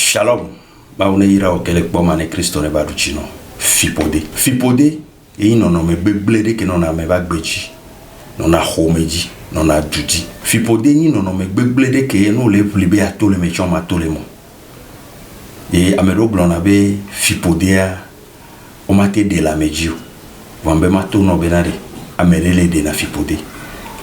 Shalom. Baune ira o kele kpoma ne Kristo ne baduchino. Fipode. Fipode e non me beblede ke non me bagbeji. Non a homeji, non a dudi. Fipode ni non me beblede ke no le plibe a to le mechon ma to le mo. E amero glona be fipodea o mate de la mejio. Wambe mato no benare amerele de na fipode.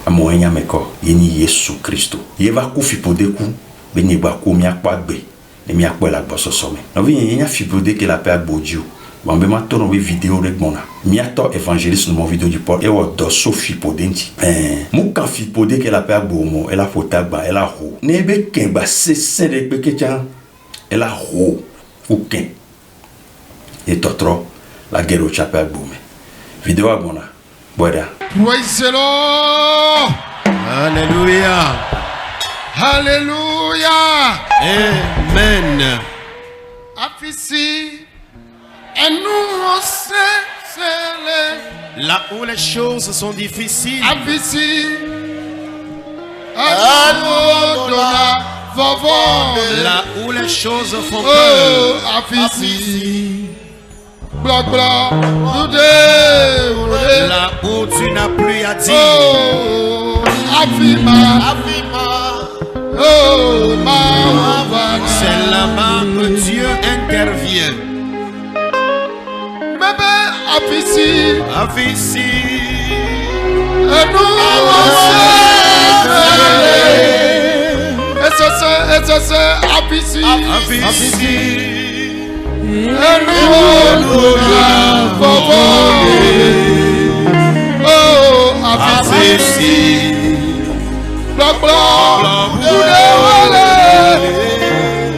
Amoenya meko yeni Yesu Kristo. Yeva ku fipode ku benye ba ku mi akpagbe. Ne mi akpo la gboso some. No vi yenya fipode ke la pe agbodio. Wambe mato no be video regbona. Mi ato évangéliste no mo video du port e wo do so fipode nti. Mu kan fipode ke la pe agbomo e la fotagba e la ho. Ne be ken ba se de pe kecha e la ho aucun. Et totro la guerre au chapé agbome. Vidéo agbona. Boda. Praise the Lord. Alléluia. Alléluia. Amen. Afisi. Et nous on sait Là où les choses sont difficiles, Afisi. Et nous donna vovon. là où les choses font Oh, peur, Afisi. Bloc, bloc. Doudé. là où tu n'as plus à dire, Oh, Afima. Oh, ma c'est là-bas que Dieu intervient. bébé Afisi. Afisi, Et nous et c'est Afisi. Afisi, Et nous oh, Afisi. Afisi, Bloc, bloc. Doudé,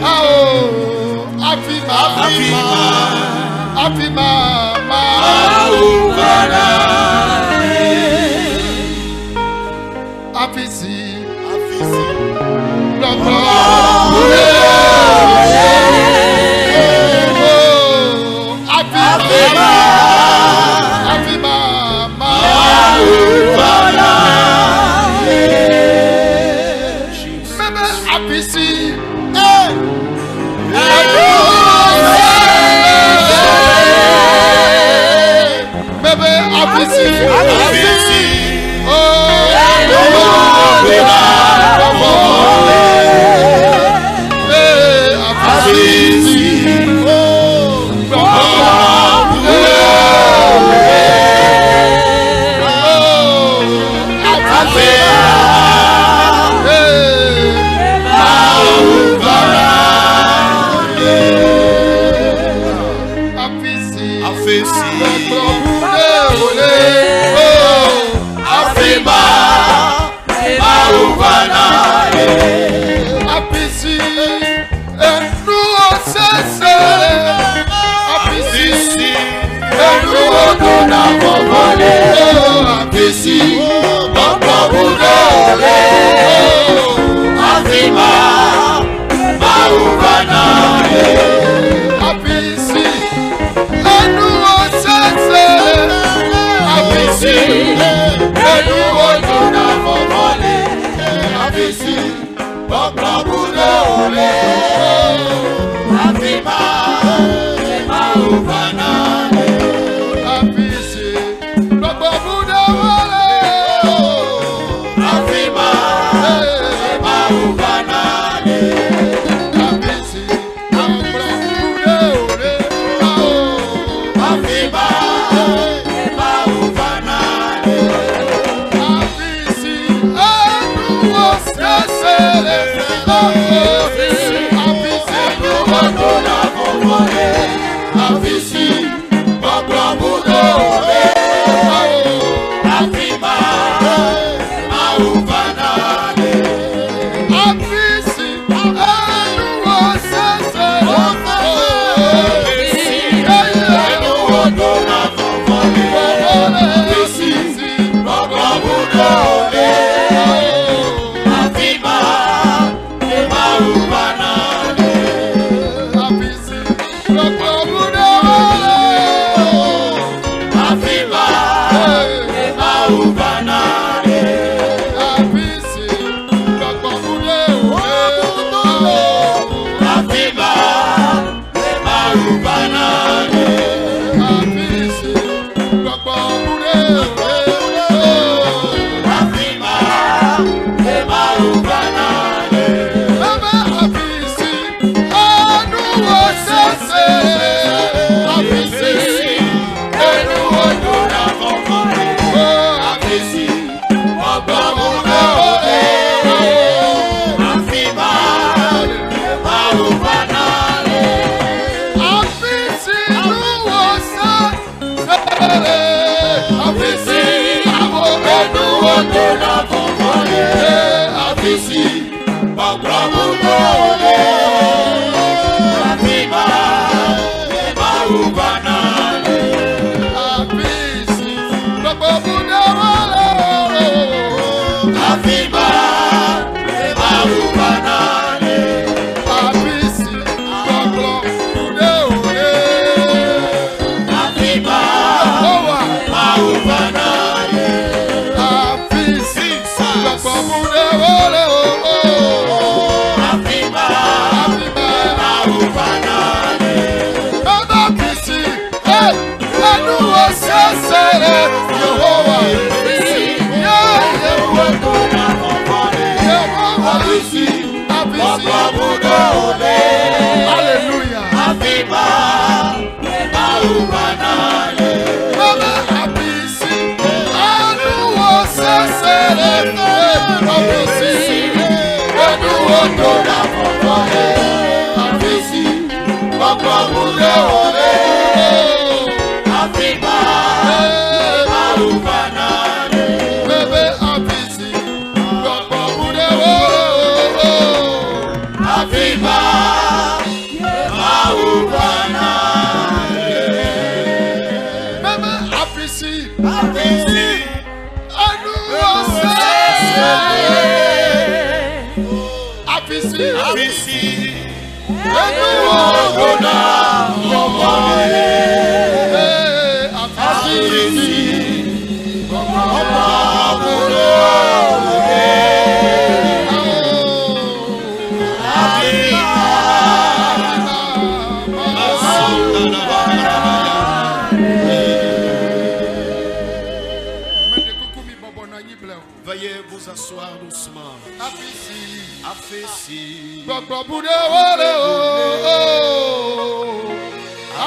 oh, Afima. Afima. Afisi. Bloc, bloc. Doudé. Oh, Afima. Bébé Afisi. Bébé Afisi. Afisi, Afisi. gbogbo wúlé òde. Àfìmá àwùfànàlè. Bébé àfìsí gbogbo wúlé òde. Àfìmá àwùfànàlè. Bébé àfìsí. Àfìsí. Ẹnu ọ̀sẹ̀. Àfìsí. Àfìsí. Ẹnu ọ̀gbọ̀nà ọ̀gbọ̀nà. Àfìsí. Ọmọ ọ̀gbọ̀nà. Veuillez vous asseoir doucement. Affaissi.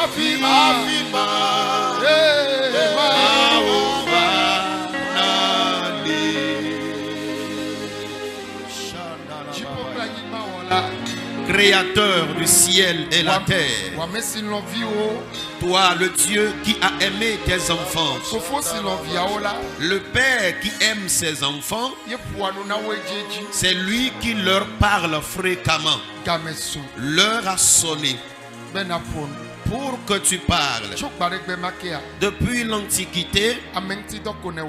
Afima. Créateur du ciel et la terre, toi le Dieu qui a aimé tes enfants, le Père qui aime ses enfants, c'est lui qui leur parle fréquemment. L'heure a sonné pour que tu parles. Depuis l'Antiquité,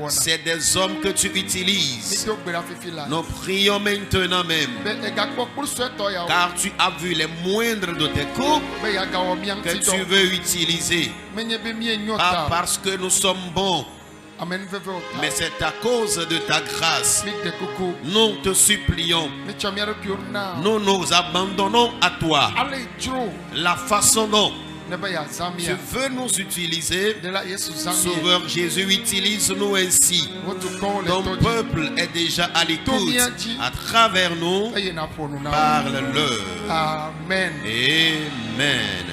c'est des hommes que tu utilises. Nous prions maintenant même, car tu as vu les moindres de tes couples que tu veux utiliser. Pas parce que nous sommes bons, mais c'est à cause de ta grâce. Nous te supplions, nous nous abandonnons à toi. La façon dont tu veux nous utiliser, Sauveur Jésus, utilise-nous ainsi. Ton peuple est déjà à l'écoute. À travers nous, parle-leur. Amen. Amen.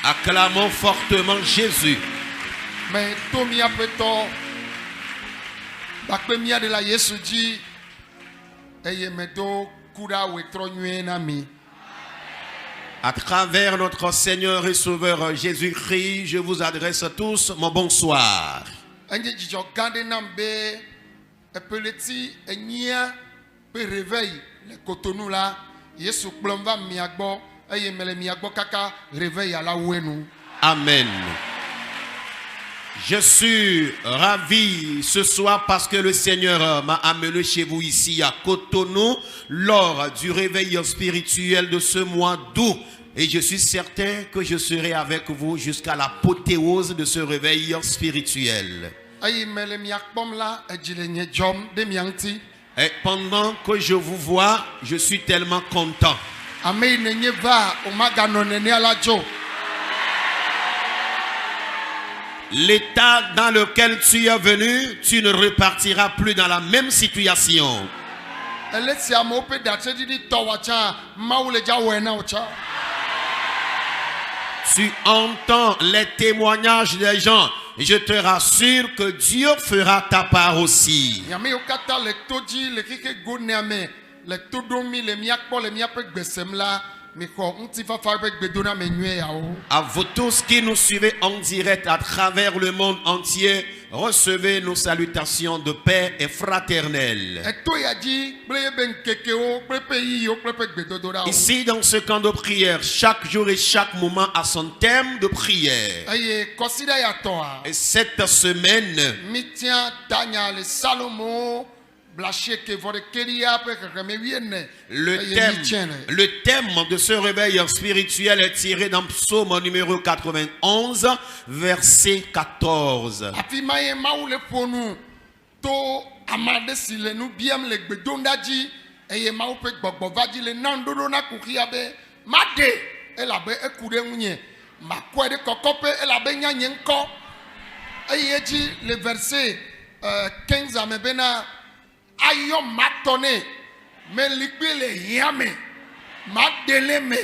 Acclamons fortement Jésus. À travers notre Seigneur et Sauveur Jésus-Christ, je vous adresse à tous mon bonsoir. Amen. Je suis ravi ce soir parce que le Seigneur m'a amené chez vous ici à Cotonou lors du réveil spirituel de ce mois d'août. Et je suis certain que je serai avec vous jusqu'à l'apothéose de ce réveil spirituel. Et pendant que je vous vois, je suis tellement content. L'état dans lequel tu es venu, tu ne repartiras plus dans la même situation. Tu entends les témoignages des gens. Je te rassure que Dieu fera ta part aussi. À vous tous qui nous suivez en direct à travers le monde entier, recevez nos salutations de paix et fraternelles. Ici dans ce camp de prière, chaque jour et chaque moment a son thème de prière. Et cette semaine, le thème de ce réveil spirituel est tiré dans Psaume numéro 91, verset 14. Le verset 15 à Mebena. Ayo matone me likbile yame ma deleme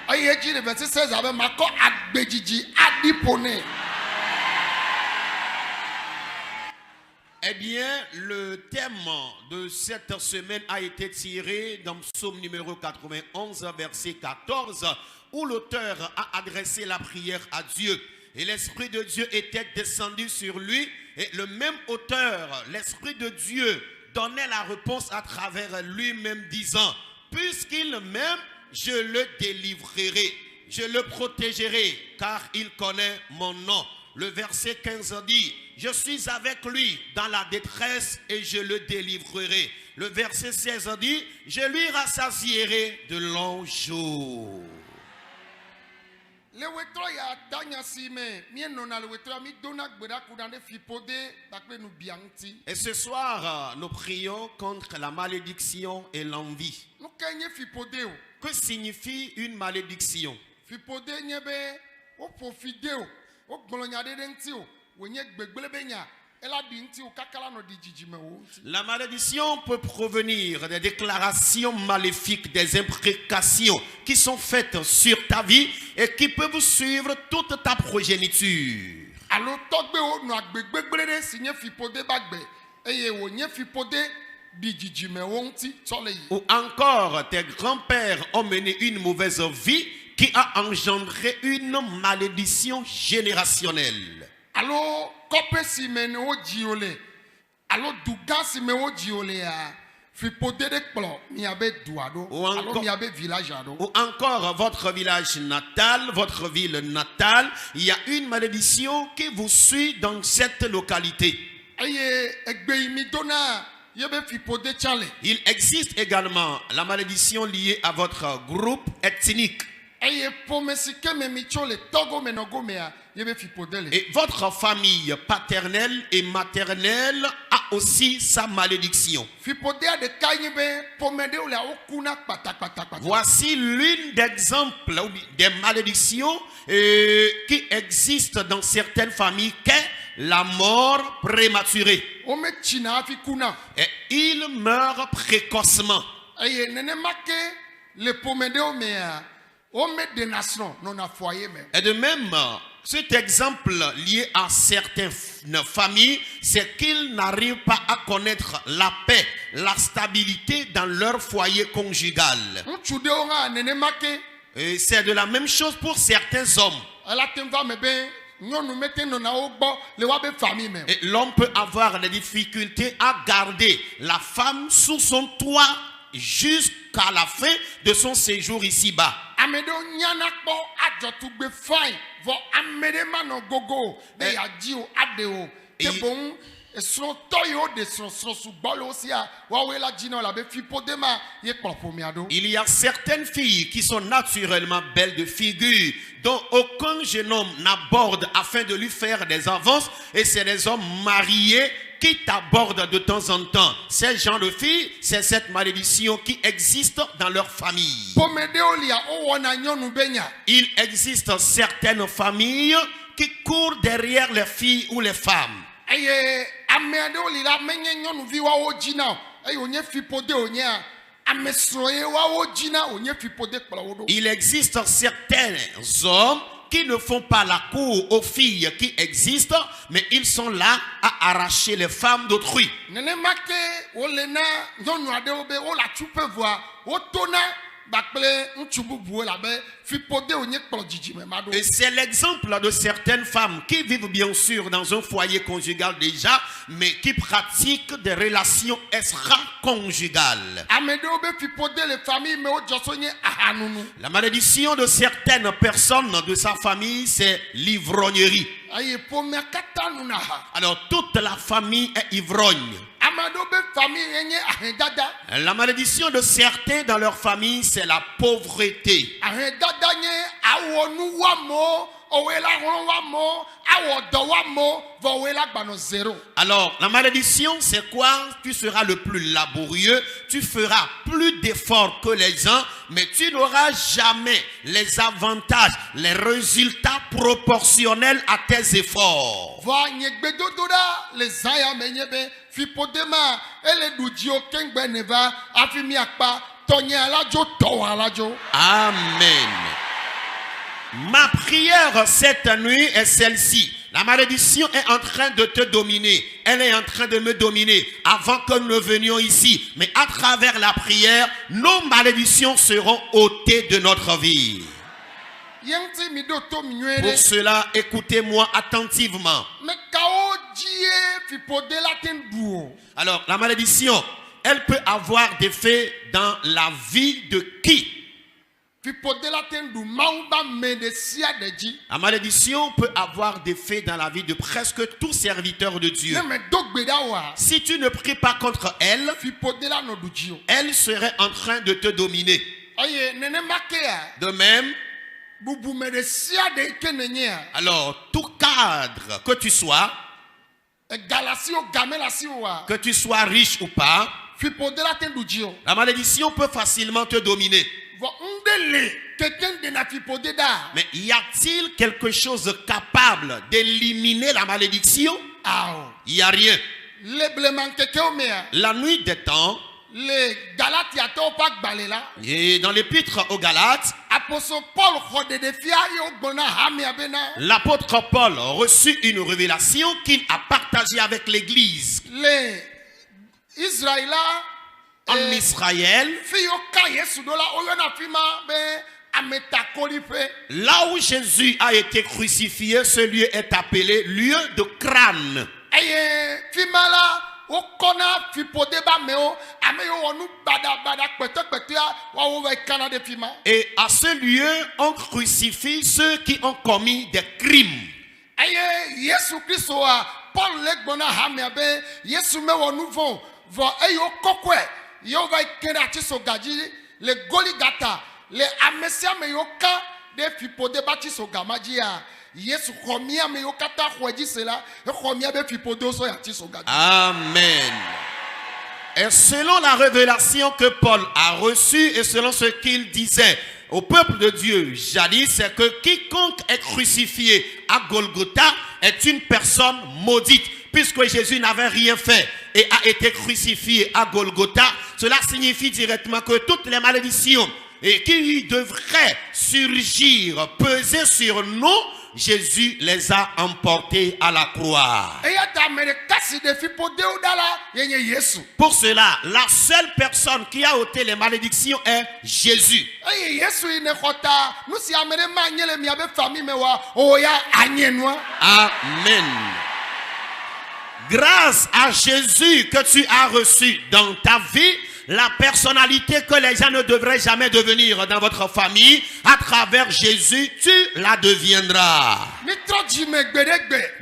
ayeji le verset 16 avec mako agbejiji adipone Eh bien, le thème de cette semaine a été tiré dans Psaume numéro 91, verset 14, où l'auteur a adressé la prière à Dieu. Et l'Esprit de Dieu était descendu sur lui. Et le même auteur, l'Esprit de Dieu, donnait la réponse à travers lui-même, disant: puisqu'il m'aime, je le délivrerai, je le protégerai, car il connaît mon nom. Le verset 15 dit: je suis avec lui dans la détresse et je le délivrerai. Le verset 16 dit: je lui rassasierai de longs jours. Et ce soir, nous prions contre la malédiction et l'envie. Que signifie une malédiction? La malédiction peut provenir des déclarations maléfiques, des imprécations qui sont faites sur ta vie et qui peuvent suivre toute ta progéniture. Ou encore, tes grands-pères ont mené une mauvaise vie qui a engendré une malédiction générationnelle. Ou encore votre village natal, votre ville natale, il y a une malédiction qui vous suit dans cette localité. Il existe également la malédiction liée à votre groupe ethnique. Et votre famille paternelle et maternelle a aussi sa malédiction. Voici l'une des exemples des malédictions qui existent dans certaines familles, qu'est la mort prématurée. Et il meurt précocement. Et de même, cet exemple lié à certaines familles, c'est qu'ils n'arrivent pas à connaître la paix, la stabilité dans leur foyer conjugal. Et c'est de la même chose pour certains hommes. Et l'homme peut avoir des difficultés à garder la femme sous son toit jusqu'à la fin de son séjour ici-bas. Il y a certaines filles qui sont naturellement belles de figure, dont aucun jeune homme n'aborde afin de lui faire des avances, et c'est des hommes mariés qui t'abordent de temps en temps. Ces gens de filles, c'est cette malédiction qui existe dans leur famille. Il existe certaines familles qui courent derrière les filles ou les femmes. Il existe certains hommes qui ne font pas la cour aux filles qui existent, mais ils sont là à arracher les femmes d'autrui. Et c'est l'exemple de certaines femmes qui vivent bien sûr dans un foyer conjugal déjà, mais qui pratiquent des relations extra-conjugales. La malédiction de certaines personnes de sa famille, c'est l'ivrognerie. Alors toute la famille est ivrogne. La malédiction de certains dans leur famille, c'est la pauvreté. Alors, la malédiction, c'est quoi? Tu seras le plus laborieux, tu feras plus d'efforts que les gens, mais tu n'auras jamais les avantages, les résultats proportionnels à tes efforts. Amen. Ma prière cette nuit est celle-ci. La malédiction est en train de te dominer. elle est en train de me dominer avant que nous venions ici. Mais à travers la prière, nos malédictions seront ôtées de notre vie. Pour cela, écoutez-moi attentivement. Alors, la malédiction, elle peut avoir des faits dans la vie de qui? La malédiction peut avoir des faits dans la vie de presque tout serviteur de Dieu. Si tu ne pries pas contre elle, elle serait en train de te dominer. De même, alors tout cadre que tu sois riche ou pas, la malédiction peut facilement te dominer. Mais y a-t-il quelque chose capable d'éliminer la malédiction? Il n'y a rien. La nuit des temps, et dans l'épître aux Galates, l'apôtre Paul reçut une révélation qu'il a partagée avec l'église. En Israël, là où Jésus a été crucifié, ce lieu est appelé lieu de crâne. Et à ce lieu, on crucifie ceux qui ont commis des crimes. Amen. Et selon la révélation que Paul a reçue et selon ce qu'il disait au peuple de Dieu jadis, c'est que quiconque est crucifié à Golgotha est une personne maudite. Puisque Jésus n'avait rien fait et a été crucifié à Golgotha, cela signifie directement que toutes les malédictions et qui devraient surgir, peser sur nous, Jésus les a emportés à la croix. Pour cela, la seule personne qui a ôté les malédictions est Jésus. Amen. Grâce à Jésus que tu as reçu dans ta vie, la personnalité que les gens ne devraient jamais devenir dans votre famille, à travers Jésus, tu la deviendras.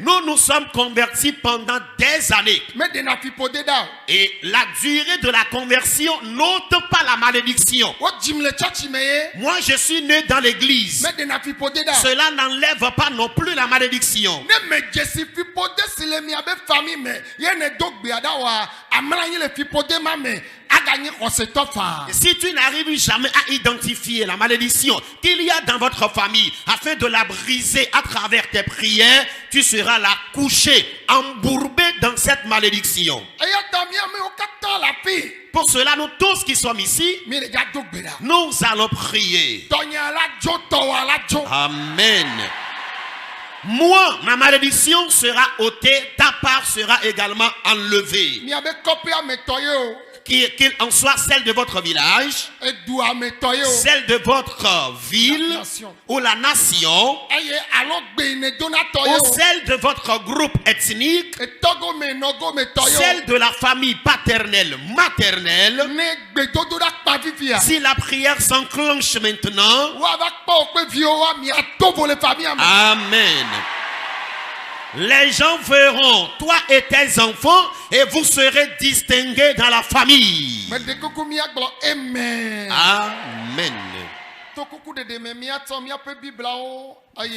Nous nous sommes convertis pendant des années. Et la durée de la conversion n'ôte pas la malédiction. Moi, je suis né dans l'église. Cela n'enlève pas non plus la malédiction. Si tu n'arrives jamais à identifier la malédiction qu'il y a dans votre famille afin de la briser à travers tes prières, tu seras là couché, embourbé dans cette malédiction. Pour cela, nous tous qui sommes ici, nous allons prier. Amen. Moi, ma malédiction sera ôtée, ta part sera également enlevée. Qu'il en soit celle de votre village, celle de votre ville ou la nation, ou celle de votre groupe ethnique, celle de la famille paternelle, maternelle. Si la prière s'enclenche maintenant, amen. Les gens verront toi et tes enfants et vous serez distingués dans la famille. Amen.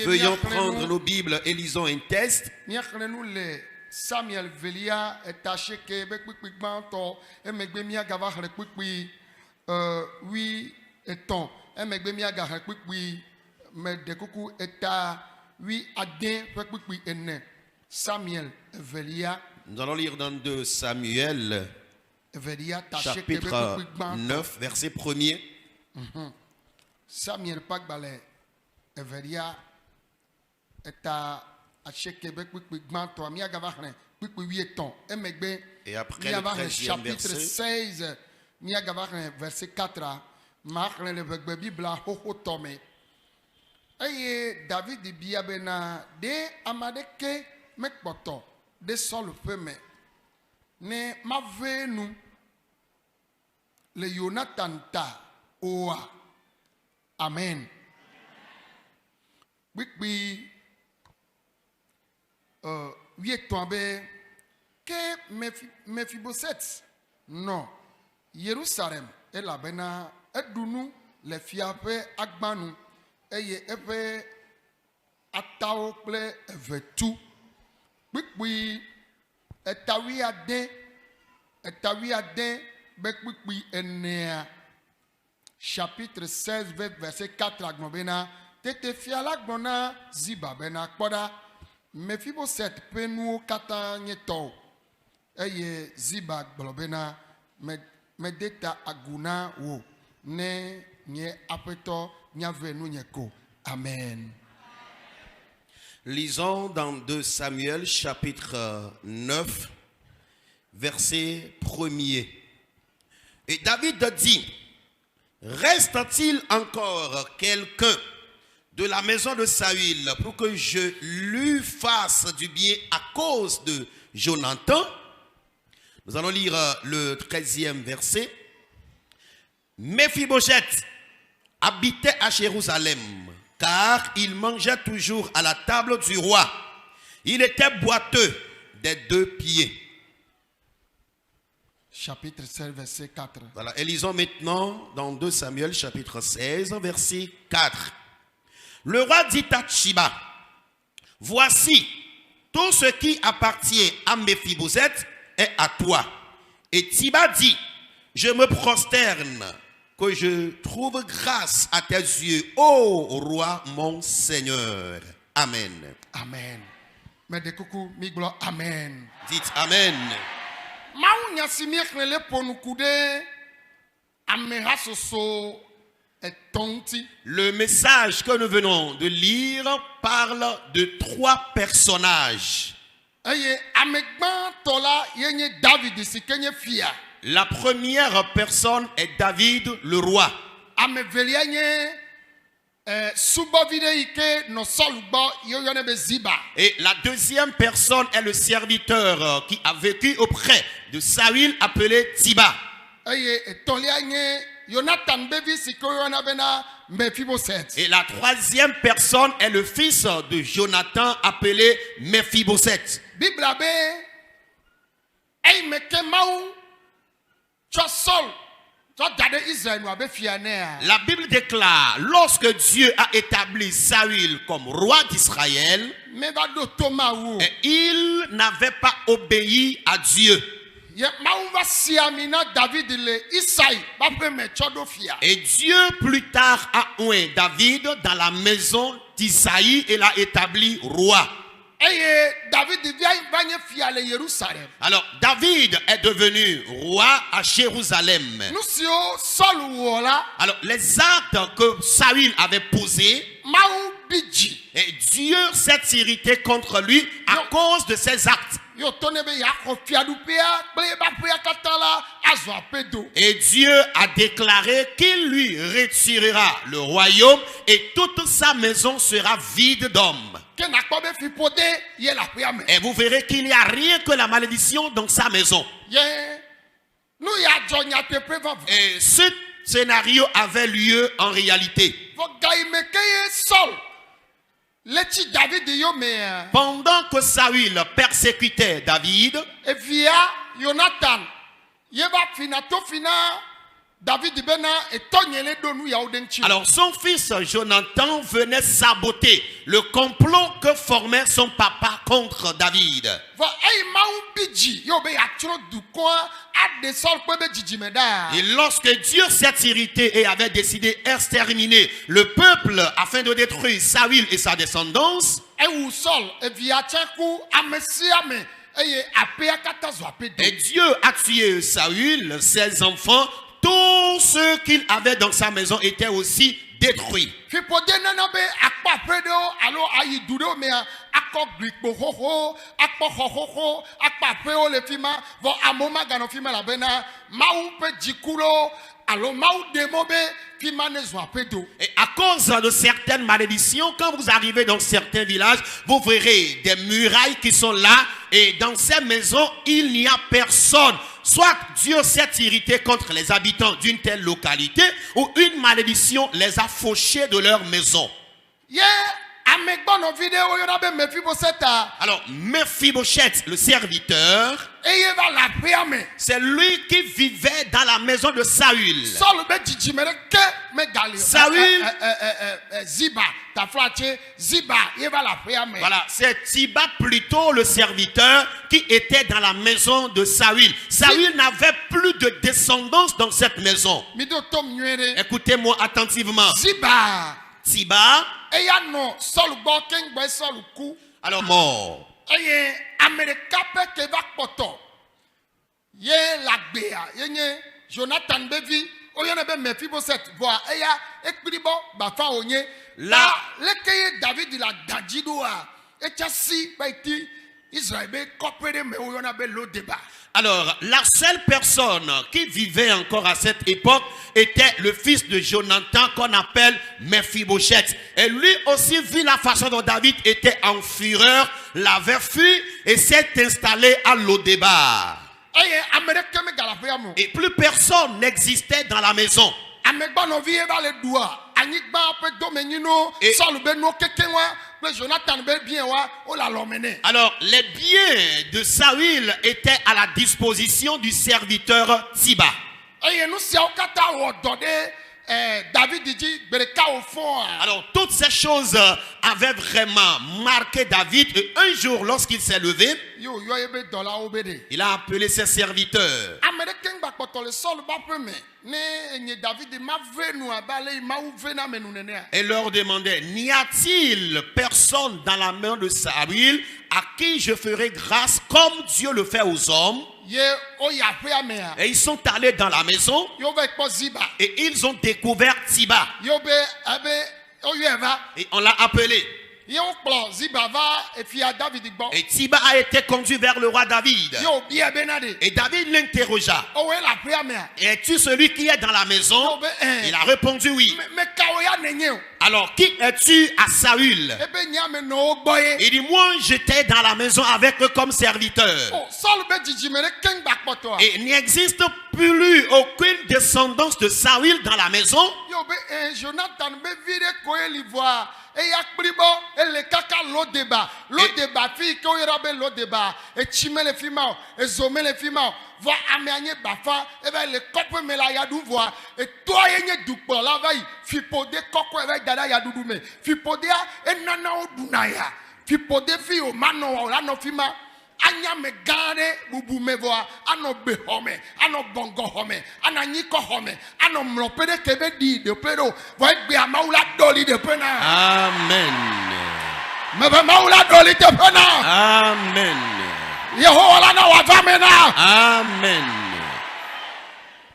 Veuillons prendre nos Bibles et lisons un texte. Samuel Velia est taché que oui et ton mais de coucou est oui adin Samuel Velia. Nous allons lire dans 2 Samuel chapitre 9 verset 1er. Samuel Pagbale Velia est à acheke bekpikpigban to amia gavahre Et après le 13e chapitre 16, verset 4, David dit de amadeke mekpoto de sol feme ne mavenu le Jonathan ta oa. Amen. Oui, oui, tombé que Mephibosheth non Jérusalem et la bena edunu le fiape agbanu eye ebe atao ple vetu oui etawi ade bekwi enea chapitre 16 verset 4 agbona tete fiala gbona ziba bena kpoda Mephibosheth penu kata nyeto eye ziba globena medeta aguna wo ne nye apeto nyavenu nyeko. Amen. Lisons dans 2 Samuel chapitre 9 verset 1er. Et David dit: reste-t-il encore quelqu'un de la maison de Saül pour que je lui fasse du bien à cause de Jonathan? Nous allons lire le 13e verset. Mephibosheth habitait à Jérusalem, car il mangeait toujours à la table du roi. Il était boiteux des 2 pieds. Chapitre 16, verset 4. Voilà, et lisons maintenant dans 2 Samuel, chapitre 16, verset 4. Le roi dit à Tsiba: voici, tout ce qui appartient à Mephibosheth est à toi. Et Tsiba dit: je me prosterne, que je trouve grâce à tes yeux, ô roi mon Seigneur. Amen. Amen. Mais de coucou, miglo, amen. Dites amen. Le message que nous venons de lire parle de 3 personnages. La première personne est David le roi. Et la deuxième personne est le serviteur qui a vécu auprès de Saül appelé Tsiba. Et la troisième personne est le fils de Jonathan appelé Mephibosheth. La Bible déclare, lorsque Dieu a établi Saül comme roi d'Israël, il n'avait pas obéi à Dieu. Et Dieu plus tard a oint David dans la maison d'Isaïe et l'a établi roi. Alors David est devenu roi à Jérusalem. Alors les actes que Saül avait posés, et Dieu s'est irrité contre lui à cause de ces actes. Et Dieu a déclaré qu'il lui retirera le royaume et toute sa maison sera vide d'hommes. Et vous verrez qu'il n'y a rien que la malédiction dans sa maison. Et ce scénario avait lieu en réalité. Pendant que Saül persécutait David, alors son fils Jonathan venait saboter le complot que formait son papa contre David. Et lorsque Dieu s'est irrité et avait décidé d'exterminer le peuple afin de détruire Saül et sa descendance, et Dieu a tué Saül, ses enfants, tout ce qu'il avait dans sa maison était aussi détruit. Et à cause de certaines malédictions, quand vous arrivez dans certains villages, vous verrez des murailles qui sont là, et dans ces maisons, il n'y a personne. Soit Dieu s'est irrité contre les habitants d'une telle localité, ou une malédiction les a fauchés de leur maison. Alors, Mephibosheth, le serviteur, c'est lui qui vivait dans la maison de Saül. Saül, voilà, c'est Tiba plutôt le serviteur qui était dans la maison de Saül. Saül n'avait plus de descendance dans cette maison. Écoutez-moi attentivement. Tiba, alors mort. Là, alors, la seule personne qui vivait encore à cette époque était le fils de Jonathan qu'on appelle Mephibosheth. Et lui aussi vit la façon dont David était en fureur, l'avait fui et s'est installé à Lodébar. Et plus personne n'existait dans la maison. Et alors, les biens de Saül étaient à la disposition du serviteur Tiba. Alors, toutes ces choses avaient vraiment marqué David. Et un jour, lorsqu'il s'est levé, il a appelé ses serviteurs. Et leur demandait, n'y a-t-il personne dans la main de Saül à qui je ferai grâce comme Dieu le fait aux hommes? Et ils sont allés dans la maison et ils ont découvert Tiba. Et on l'a appelé. Et Tiba a été conduit vers le roi David. Et David l'interrogea. Et es-tu celui qui est dans la maison? Il a répondu oui. Alors qui es-tu à Saül? Il dit, moi j'étais dans la maison avec eux comme serviteur. Et il n'existe plus aucune descendance de Saül dans la maison. Anyame gare bubu mevoa ano behome ano bongo home ananyiko home ano mlopede kebe di de pedo voit be amaula doli de pena. Amen. Mebe maula doli de pena. Amen. Yehowa na wavamena. Amen.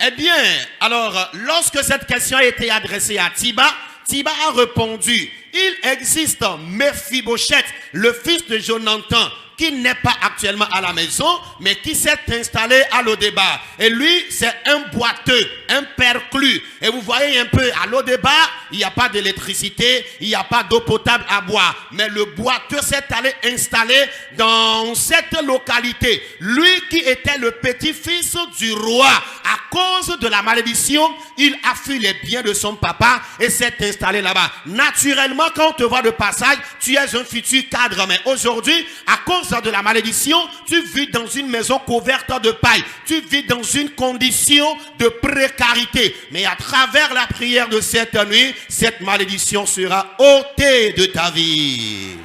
Eh bien, alors, lorsque cette question a été adressée à Tiba, Tiba a répondu, il existe Mephibosheth, le fils de Jonathan, qui n'est pas actuellement à la maison, mais qui s'est installé à Lodébar. Et lui, c'est un boiteux, un perclus. Et vous voyez un peu, à Lodébar, il n'y a pas d'électricité, il n'y a pas d'eau potable à boire. Mais le boiteux s'est allé installer dans cette localité. Lui qui était le petit-fils du roi, à cause de la malédiction, il a fui les biens de son papa et s'est installé là-bas. Naturellement, quand on te voit de passage, tu es un futur cadre. Mais aujourd'hui, à cause de la malédiction, tu vis dans une maison couverte de paille. Tu vis dans une condition de précarité. Mais à travers la prière de cette nuit, cette malédiction sera ôtée de ta vie.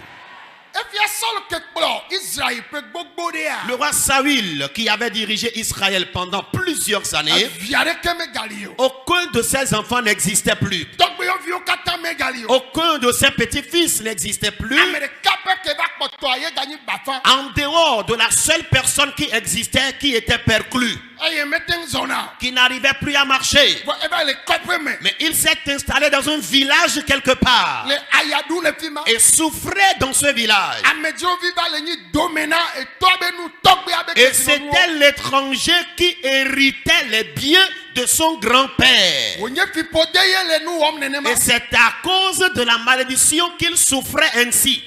Le roi Saül, qui avait dirigé Israël pendant plusieurs années, aucun de ses enfants n'existait plus. Aucun de ses petits-fils n'existait plus. En dehors de la seule personne qui existait, qui était perclue, qui n'arrivait plus à marcher. Mais il s'est installé dans un village quelque part et souffrait dans ce village. Et c'était l'étranger qui héritait les biens de son grand-père. Et c'est à cause de la malédiction qu'il souffrait ainsi.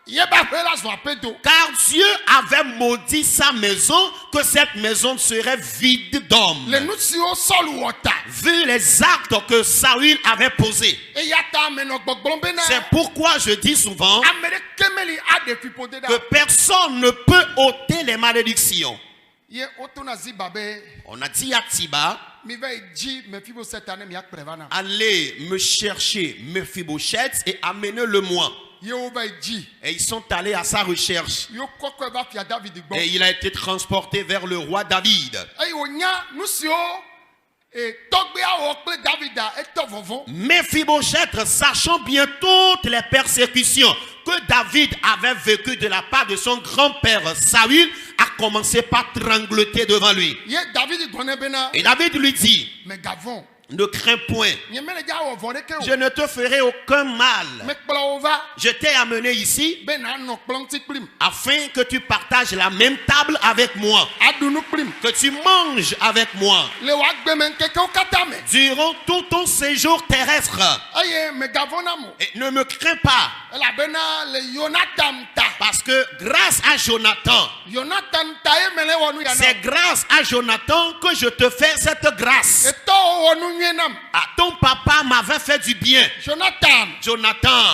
Car Dieu avait maudit sa maison, que cette maison serait vide d'hommes. Vu les actes que Saül avait posés. C'est pourquoi je dis souvent que personne ne peut ôter les malédictions. On a dit à Tiba, allez me chercher Mephibosheth et amenez-le-moi. Et ils sont allés à sa recherche. Et il a été transporté vers le roi David. Mephibosheth, sachant bien toutes les persécutions que David avait vécues de la part de son grand-père Saül, a commencé par trembloter devant lui. Et David lui dit, ne crains point, je ne te ferai aucun mal. Je t'ai amené ici afin que tu partages la même table avec moi, que tu manges avec moi durant tout ton séjour terrestre. Et ne me crains pas, parce que grâce à Jonathan, c'est grâce à Jonathan que je te fais cette grâce. Ah, ton papa m'avait fait du bien. Jonathan.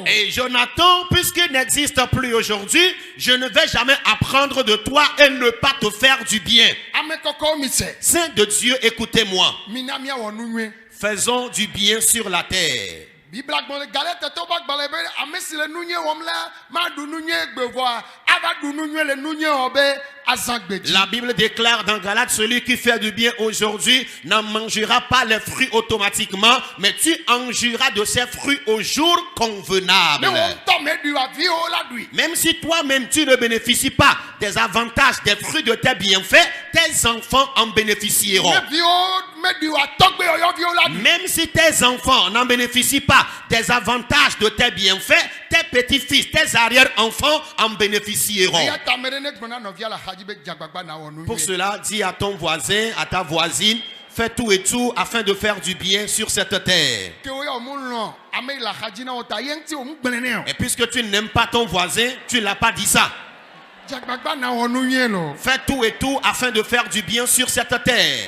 Et Jonathan, puisqu'il n'existe plus aujourd'hui, je ne vais jamais apprendre de toi et ne pas te faire du bien. Saint de Dieu, écoutez-moi. Faisons du bien sur la terre. La Bible déclare dans Galates, celui qui fait du bien aujourd'hui n'en mangera pas les fruits automatiquement, mais tu en jouiras de ses fruits au jour convenable. Même si toi-même tu ne bénéficies pas des avantages des fruits de tes bienfaits, tes enfants en bénéficieront. Même si tes enfants n'en bénéficient pas des avantages de tes bienfaits, tes petits-fils, tes arrière-enfants en bénéficieront. Pour cela, dis à ton voisin, à ta voisine, fais tout et tout afin de faire du bien sur cette terre. Et puisque tu n'aimes pas ton voisin, tu ne l'as pas dit ça. Fais tout et tout afin de faire du bien sur cette terre.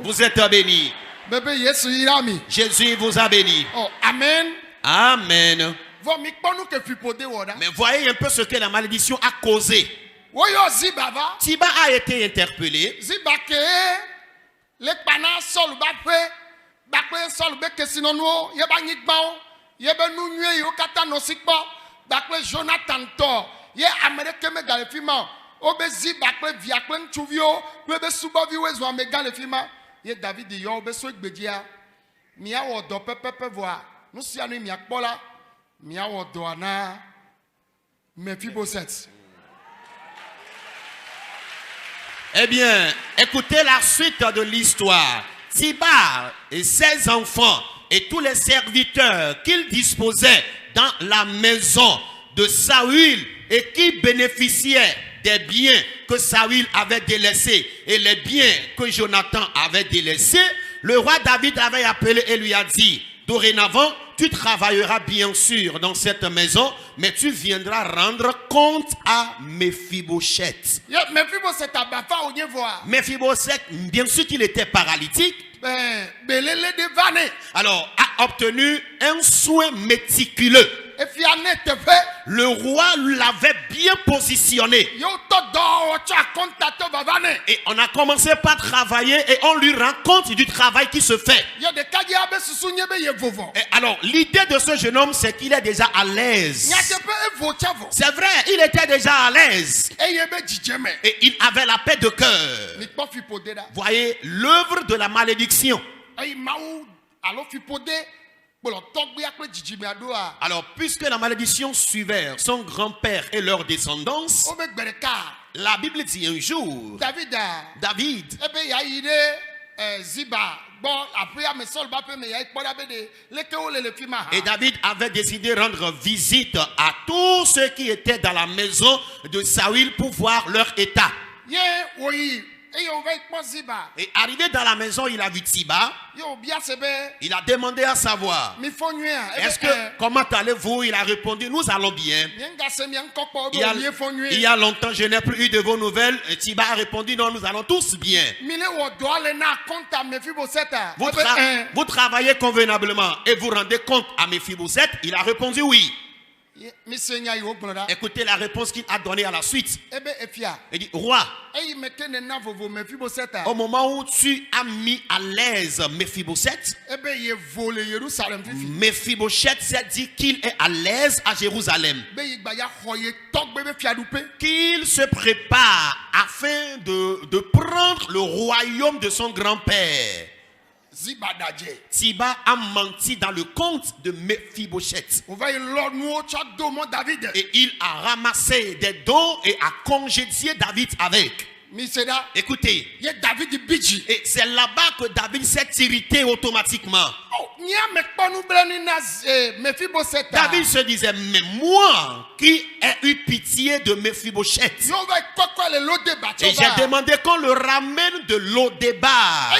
Vous êtes bénis. Jésus vous a bénis. Amen. Amen. Mais voyez un peu ce que la malédiction a causé. Tiba a été interpellé. Eh bien, écoutez la suite de l'histoire. Tiba et ses enfants et tous les serviteurs qu'il disposait dans la maison de Saül et qui bénéficiaient des biens que Saül avait délaissés et les biens que Jonathan avait délaissés, le roi David avait appelé et lui a dit, dorénavant, tu travailleras bien sûr dans cette maison, mais tu viendras rendre compte à Mephibosheth. Mephibosheth, bien sûr qu'il était paralytique, alors a obtenu un soin méticuleux. Le roi l'avait bien positionné. Et on a commencé par travailler et on lui rend compte du travail qui se fait. Et alors, l'idée de ce jeune homme, c'est qu'il est déjà à l'aise. C'est vrai, il était déjà à l'aise. Et il avait la paix de cœur. Voyez, l'œuvre de la malédiction. Alors, puisque la malédiction suivait son grand-père et leur descendance, la Bible dit un jour, David et David avait décidé de rendre visite à tous ceux qui étaient dans la maison de Saül pour voir leur état. Et arrivé dans la maison, il a vu Ziba. Il a demandé à savoir, comment allez-vous? Il a répondu, nous allons bien. Il y a longtemps, je n'ai plus eu de vos nouvelles. Et Ziba a répondu, non, nous allons tous bien. Vous travaillez convenablement et vous rendez compte à Mephibosheth? Il a répondu oui. Écoutez la réponse qu'il a donnée à la suite. Il dit, roi, au moment où tu as mis à l'aise Mephibosheth, Mephibosheth s'est dit qu'il est à l'aise à Jérusalem, qu'il se prépare afin de prendre le royaume de son grand-père. Ziba a menti dans le compte de Mephibosheth. Et il a ramassé des dons et a congédié David avec. Écoutez, et c'est là-bas que David s'est irrité automatiquement. David se disait, mais moi qui ai eu pitié de Mephibosheth, et j'ai demandé qu'on le ramène de Lo-Débar.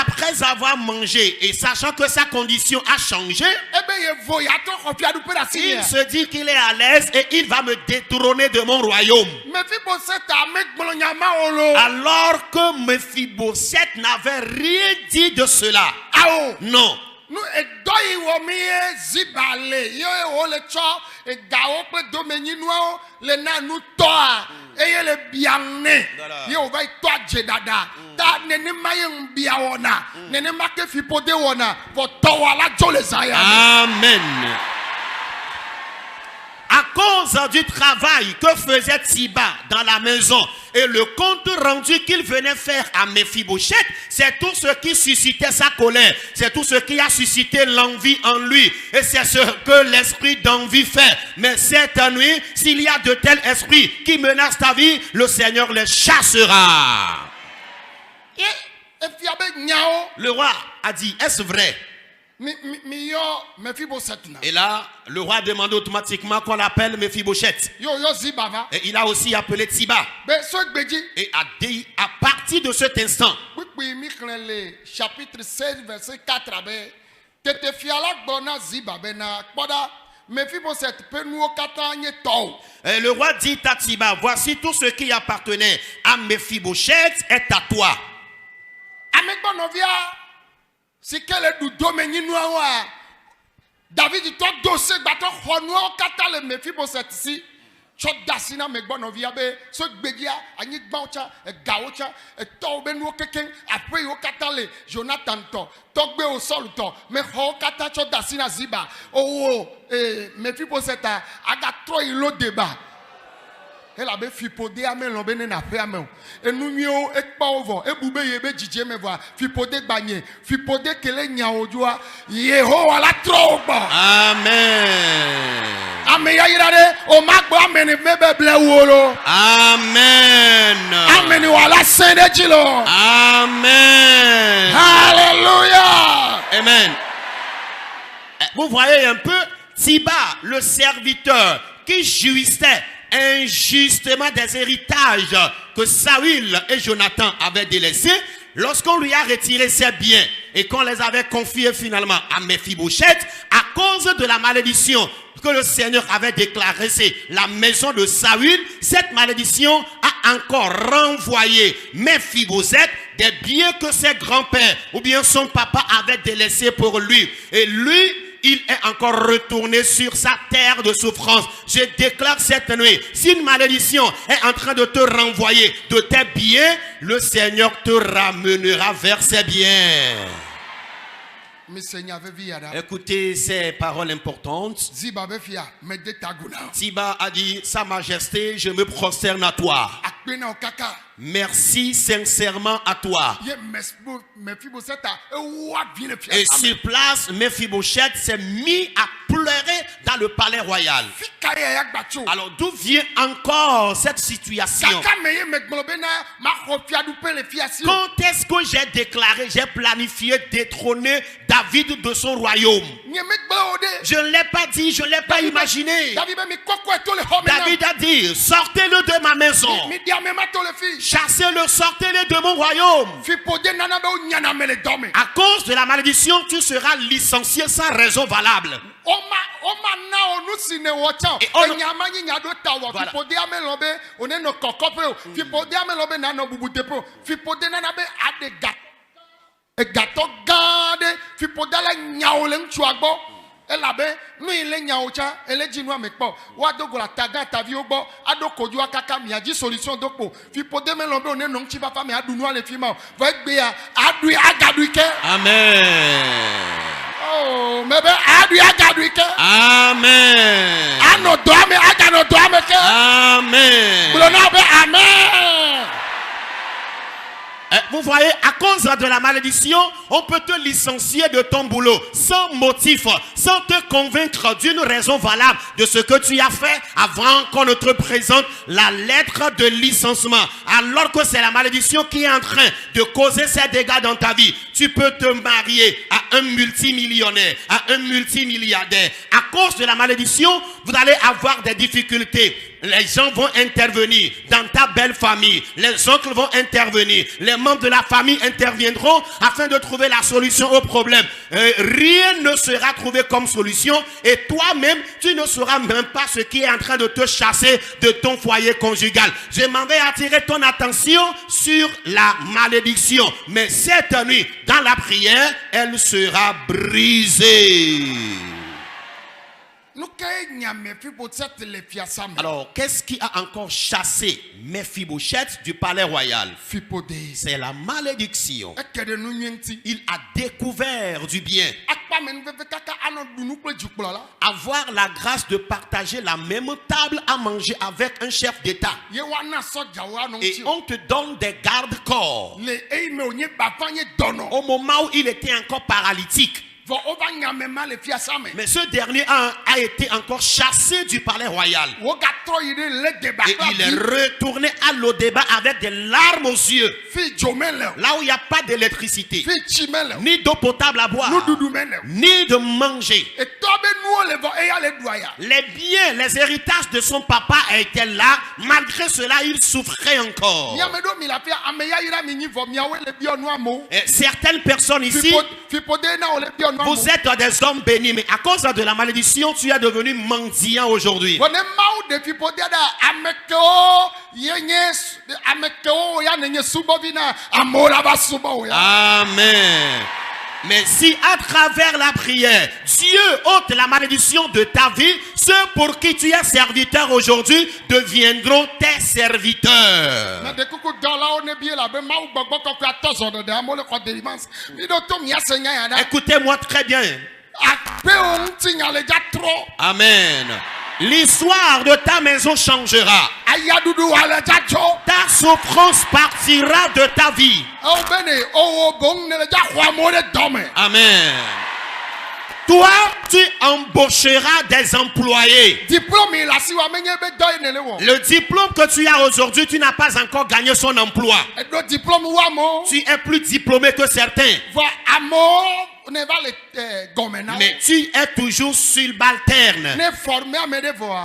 Après avoir mangé et sachant que sa condition a changé, il se dit qu'il est à l'aise et il va me détrôner de mon royaume. Alors que Mephibosheth n'avait rien dit de cela. Non. Amen. À cause du travail que faisait Ziba dans la maison et le compte rendu qu'il venait faire à Mephibosheth, c'est tout ce qui suscitait sa colère. C'est tout ce qui a suscité l'envie en lui. Et c'est ce que l'esprit d'envie fait. Mais cette nuit, s'il y a de tels esprits qui menacent ta vie, le Seigneur les chassera. Le roi a dit, est-ce vrai? Et là, le roi demande automatiquement qu'on l'appelle Mephibosheth. Et il a aussi appelé Ziba. Et a dit, à partir de cet instant, chapitre 16, verset 4, et le roi dit à Ziba, voici tout ce qui appartenait à Mephibosheth est à toi. Si quel est le domaine noir, David dit toi dossier bateau hono kata le Mephibosheth ici. Chot dasina me bon oviabe so gbegia ani gbaocha gaocha to be no keken après yo kata le Jonathan to gbe o Saul to me ho kata chot dasina Ziba oh Mephibosheth aga tro ilo deba. Elle a fipodé à me l'embêner na fait à me. Et nous mieux et pas au vent. Et boubé yebe djidje me voir. Fipodé bagné. Fipodé kele nyaodjoa. Yehowa la trop. Amen. Amen ya irade. O magbo amen mebe ble wolo. Amen. Amen wala sende jilo. Amen. Alléluia. Amen. Vous voyez un peu Ziba, le serviteur qui jouissait injustement des héritages que Saül et Jonathan avaient délaissés, lorsqu'on lui a retiré ses biens et qu'on les avait confiés finalement à Mephibosheth, à cause de la malédiction que le Seigneur avait déclarée, c'est la maison de Saül, cette malédiction a encore renvoyé Mephibosheth des biens que ses grands-pères ou bien son papa avait délaissés pour lui. Et lui, il est encore retourné sur sa terre de souffrance. Je déclare cette nuit, si une malédiction est en train de te renvoyer de tes biens, le Seigneur te ramènera vers ses biens. Écoutez ces paroles importantes. Ziba a dit, Sa Majesté, je me prosterne à toi. Merci sincèrement à toi. Et sur place, Mephibosheth s'est mis à pleurer dans le palais royal. Alors d'où vient encore cette situation? Quand est-ce que j'ai déclaré, j'ai planifié détrôner David de son royaume? Je ne l'ai pas dit, je ne l'ai pas imaginé. David a dit, sortez-le de ma maison. Chassez-le, sortez-le de mon royaume. À cause de la malédiction, tu seras licencié sans raison valable. Elabe nu ile nyaocha eleji nu amekpo wa dogo la taga tavi ogbo adoko akaka mi aji solution dopo fi pode me lombe one no nchi papa mi adunu ale fi ma va gbe ya adu agadu ike. Amen. Oh mebe adu agadu ike. Amen. Ano do ame agano do ame ke. Amen. Bulona be amen. Vous voyez, à cause de la malédiction, on peut te licencier de ton boulot sans motif, sans te convaincre d'une raison valable de ce que tu as fait avant qu'on ne te présente la lettre de licenciement. Alors que c'est la malédiction qui est en train de causer ces dégâts dans ta vie. Tu peux te marier à un multimillionnaire, à un multimilliardaire. À cause de la malédiction, vous allez avoir des difficultés. Les gens vont intervenir dans ta belle famille. Les oncles vont intervenir. Les membres de la famille interviendront afin de trouver la solution au problème. Rien ne sera trouvé comme solution. Et toi-même, tu ne sauras même pas ce qui est en train de te chasser de ton foyer conjugal. Je m'en vais attirer ton attention sur la malédiction. Mais cette nuit, dans la prière, elle sera brisée. Alors, qu'est-ce qui a encore chassé Mephibosheth du palais royal? C'est la malédiction. Il a découvert du bien. Avoir la grâce de partager la même table à manger avec un chef d'État. Et on te donne des gardes-corps. Au moment où il était encore paralytique. Mais ce dernier a été encore chassé du palais royal. Et il est retourné à l'Odéba avec des larmes aux yeux. Là où il n'y a pas d'électricité, ni d'eau potable à boire, ni de manger. Les biens, les héritages de son papa étaient là. Malgré cela, il souffrait encore. Et certaines personnes ici, vous êtes des hommes bénis, mais à cause de la malédiction, tu es devenu mendiant aujourd'hui. Amen. Mais si à travers la prière, Dieu ôte la malédiction de ta vie, ceux pour qui tu es serviteur aujourd'hui deviendront tes serviteurs. Écoutez-moi très bien. Amen. L'histoire de ta maison changera. Ta souffrance partira de ta vie. Amen. Toi, tu embaucheras des employés. Le diplôme que tu as aujourd'hui, tu n'as pas encore gagné son emploi. Tu es plus diplômé que certains. Mais tu es toujours subalterne.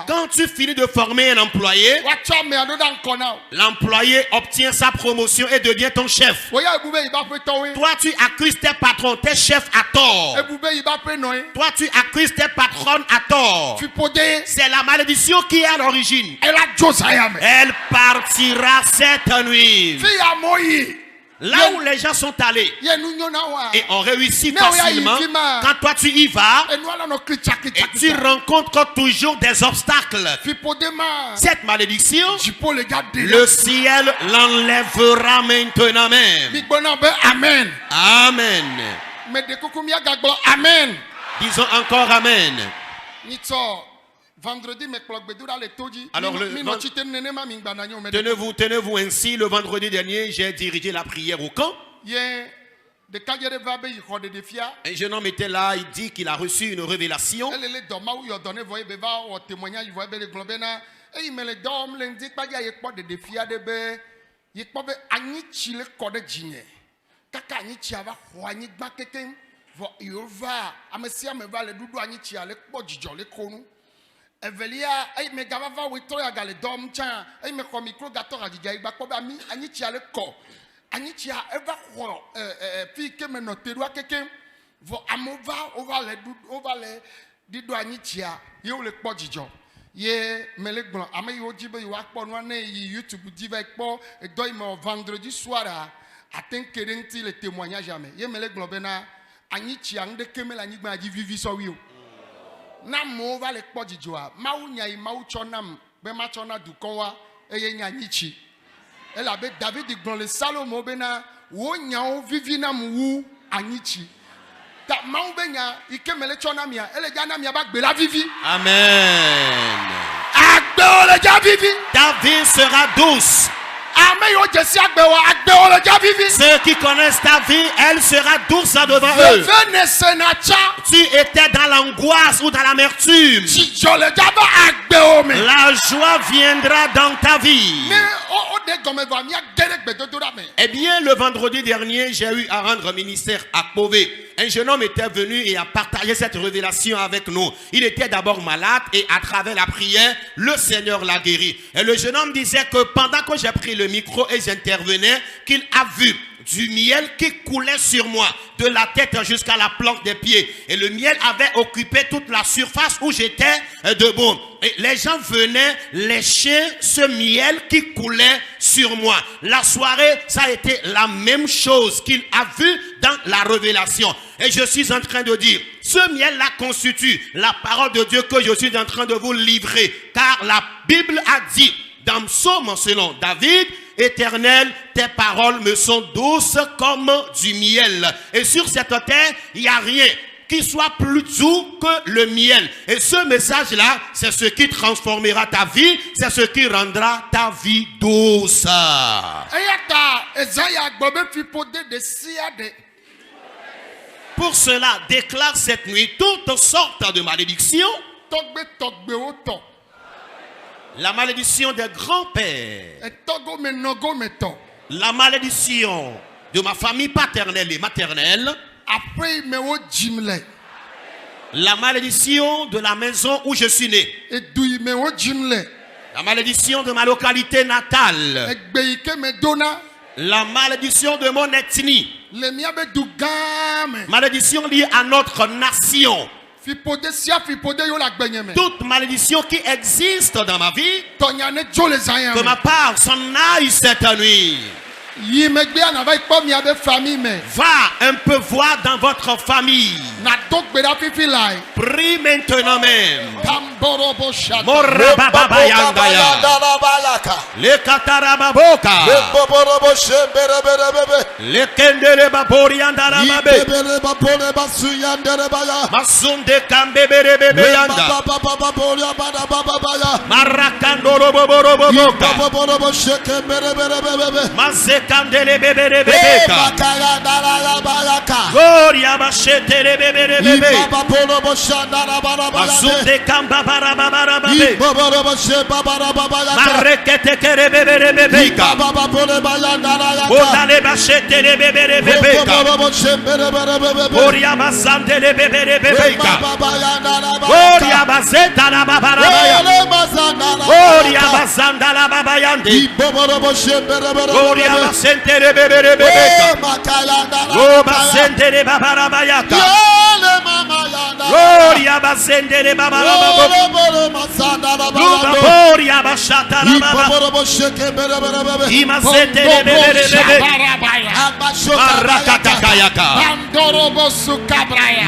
Quand tu finis de former un employé, l'employé obtient sa promotion et devient ton chef. Toi, tu accuses tes patrons, tes chefs à tort. Toi, tu accuses tes patrons à tort. C'est la malédiction qui est à l'origine. Elle partira cette nuit. Là où les gens sont allés et ont réussi facilement, quand toi tu y vas, et tu rencontres toujours des obstacles. Cette malédiction, le ciel l'enlèvera maintenant même. Amen. Amen. Amen. Disons encore Amen. Alors tenez-vous ainsi, le vendredi dernier, j'ai dirigé la prière au camp. Un jeune homme était là, il dit qu'il a reçu une révélation. Evelia ay me gava witoya gale dom chan ay me ko micro gato radija igba ko ba mi anyichia le ko anyichia eva horo fi ke me no teru akeke vo amova over le dido anyichia ye o le po jijo ye me le gbon ame yo jibe yo akpo no na YouTube diva ekpo e do imo vendredi soir atenkere nti le témoignage jamais ye me le gbon be na anyichia nde kemela nyigba ji vivi so wi o na mo va le kpo jijoa mawu nyai mawu chonam be ma chona du konwa eye nya nyichi ela be David gbon le Salomo be na wo nya o vivi na mu anyichi ta mawu be nya ikemele chona mia ele ja na mia ba gbe la vivi. Amen. Agbe o le ja vivi. Ta vie sera douce. Ceux qui connaissent ta vie, elle sera douce devant eux. Tu étais dans l'angoisse ou dans l'amertume. La joie viendra dans ta vie. Eh bien, le vendredi dernier, j'ai eu à rendre ministère à Pové. Un jeune homme était venu et a partagé cette révélation avec nous. Il était d'abord malade et à travers la prière, le Seigneur l'a guéri. Et le jeune homme disait que pendant que j'ai pris le micro et j'intervenais, qu'il a vu du miel qui coulait sur moi, de la tête jusqu'à la plante des pieds. Et le miel avait occupé toute la surface où j'étais debout. Et les gens venaient lécher ce miel qui coulait sur moi. La soirée, ça a été la même chose qu'il a vu dans la révélation. Et je suis en train de dire, ce miel-là constitue la parole de Dieu que je suis en train de vous livrer. Car la Bible a dit, dans Psaume selon David, Éternel, tes paroles me sont douces comme du miel. Et sur cette terre, il n'y a rien qui soit plus doux que le miel. Et ce message-là, c'est ce qui transformera ta vie, c'est ce qui rendra ta vie douce. Pour cela, déclare cette nuit toutes sortes de malédictions. La malédiction des grands-pères. La malédiction de ma famille paternelle et maternelle. La malédiction de la maison où je suis né. La malédiction de ma localité natale. La malédiction de mon ethnie. Malédiction liée à notre nation. Toute malédiction qui existe dans ma vie, que ma part s'en aille cette nuit. Va un peu voir dans votre famille. Prie maintenant même. Le katarababoka. Le kendere baborianda rababe. Masunde kambebere bebe yanda. Marakandoro boboroboboka. Kandele bebere bebeka. Gloria bashetere bebere bebeka. Mazunde kamba barabara bebeka. Marekete kere bebere bebeka. Odale bashetere bebere bebeka. Gloria basandele bebere bebeka. Gloria baseta la babara baya. Gloria basanda la babayande. Gloria sentere bebere bebeka. Oba sentere babara bayaka. Gloria basendere baba baba. Gloria bashata baba. Imasetere bebe bebe. Arakata kayaka. Mandorobo sukabraya.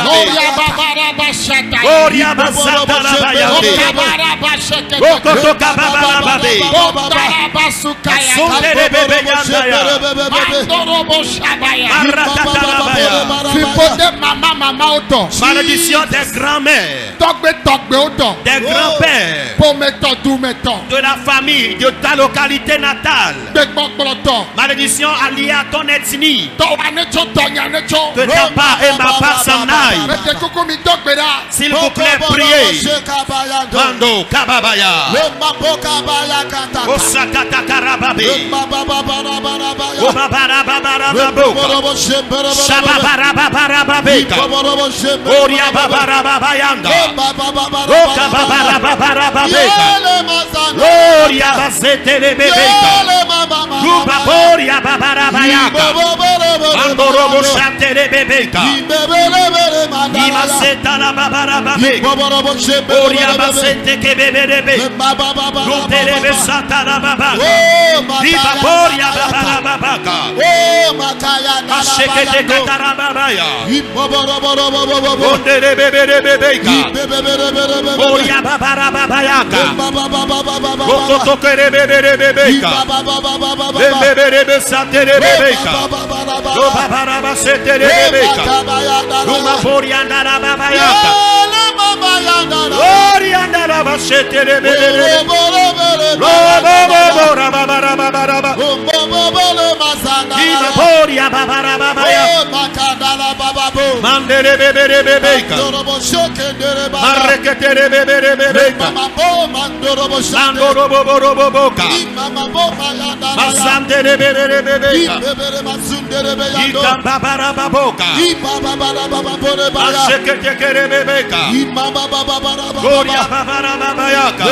Gloria baba bashata. Gloria basata baba. Okoto baba baba. Bondara sukaya. Sondere bebe yandaya. Mandorobo shabaya. Arakata baba. Fipode mama oto. Malédiction des grands-mères, Togbe oto. des grands-pères, Pometo dumeto. de la famille, de ta localité natale. Begbokboloto. Malédiction alliée à ton ethnie. Towanecho tonyanecho. Que ta part et ma part s'en aille. Mete kukumi dogbeda. S'il vous plaît, priez. Mando kababaya. Osakata karababe. Obabarababarababo. Shababarababarababe. Oria babarababayanga. Oka babarababarababeka. Oria basetelebebeka. Lubaboria babarabayaka. Mandorobo shatelebebeka. Imaseta la babarababeka. Oria basetekebebebe. Lutelebe sata la babaka. Libaboria babarababaka. Ashekete katarababaya. Onderebebebebeka. Oria babarababayaka. Okotokerebebebebeka. Lebebebe satelebebeka. Lobabaraba setelebebeka. Lumaboria babayaka. Orianda basetelebebebe. Lobobora babarababaraba. Libaboria babarababaya. Manderebebebebeka. Arreketerebebebebeka. Mandoroboboroboboka. Masanderebebebebeka. Ikambabarababoka. Asheketekerebebeka. Gloria babarababayaka.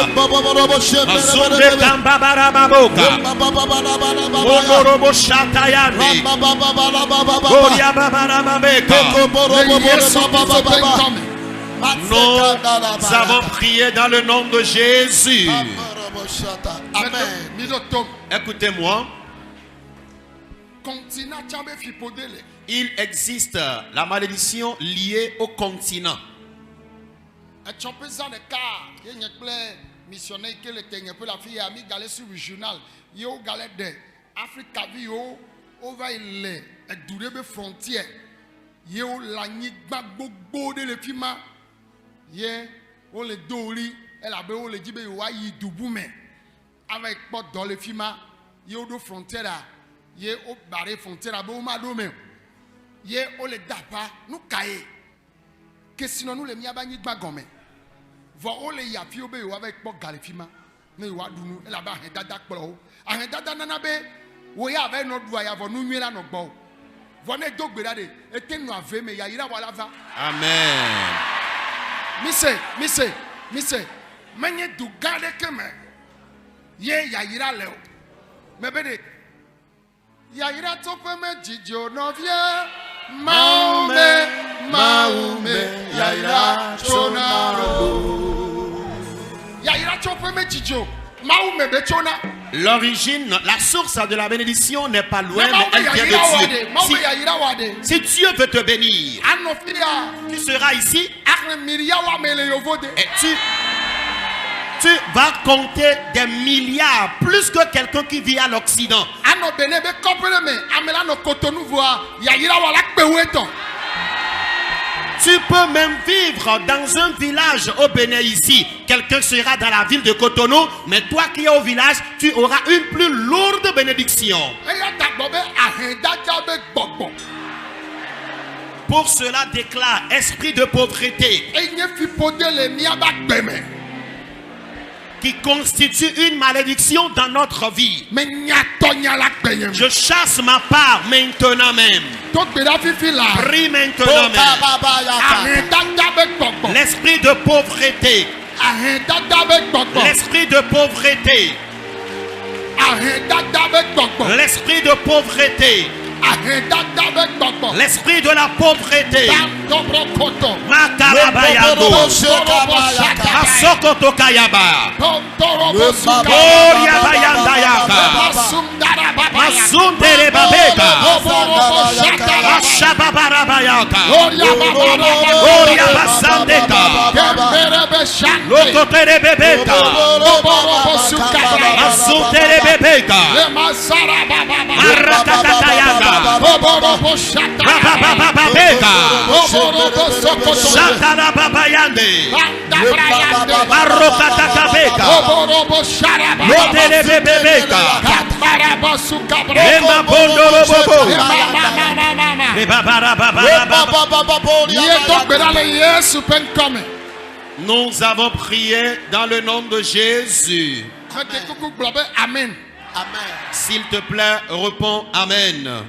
Masunde kambabarababoka. Ondorobo shatayande. Gloria babarababeka. Nous avons prié dans le nom de Jésus. Amen. Écoutez-moi. Il existe la malédiction liée au continent. Missionnaire qui était un peu la fille amie galère sur le journal. Yo galère de Afrique yo over les durée frontière. Yo la nigba gbogbo de le fima. Ye on le doli elle a on le dit be wa yi dubume. Avec pas dans le fima yo do frontière là. Ye o barré frontière ba o ma do me. Ye on le dapa nous caé. Que sinon nous les miaba nigba gome. Vo le ya fi obe avec po galefima ne wa dunu e la ba hen dada kplo a hen dada nana be wo ya ave no du aya vo nu nwela no gbo vo ne dogbera de e tenu ave me ya ira wala va. Amen. Mise menye du gade keme ye ya ira le o me be de ya ira to pe me jijo no vie maume ya ira chona. L'origine, la source de la bénédiction n'est pas loin, mais elle vient de Dieu. Si Dieu veut te bénir, tu seras ici et tu vas compter des milliards, plus que quelqu'un qui vit à l'Occident. Tu peux même vivre dans un village au Bénin ici. Quelqu'un sera dans la ville de Cotonou, mais toi qui es au village, tu auras une plus lourde bénédiction. Pour cela, déclare esprit de pauvreté qui constitue une malédiction dans notre vie. Je chasse ma part maintenant même. Prie maintenant même. L'esprit de pauvreté. L'esprit de pauvreté. L'esprit de pauvreté. L'esprit de la pauvreté. Makarabayando. Masokoto Kayaba. Oria Bayandayaka. Masundere Babeka. Ashababarabayaka. Oria Basandeka. Lokotere Bebeka. Masundere Bebeka. Marakatayaka. Bababababeka. Shatara Babayande. Marokatakabeka. Lotere Bebeka. Lemba Bondoro Bobo. Nous avons prié dans le nom de Jésus. Amen. S'il te plaît, réponds Amen.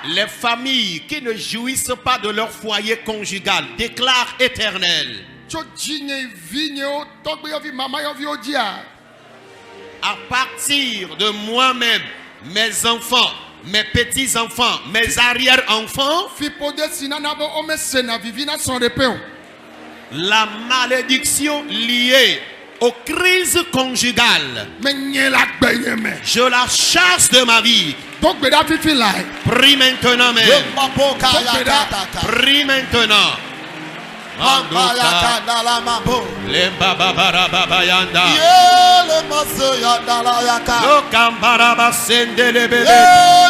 Les familles qui ne jouissent pas de leur foyer conjugal déclarent éternel. À partir de moi-même, mes enfants, mes petits-enfants, mes arrière-enfants, la malédiction liée aux crises conjugales, je la chasse de ma vie. Prie maintenant même. Prie maintenant. Le bababara babayanda. Le maso yanda la yaka. Lo kambara basende le bebe.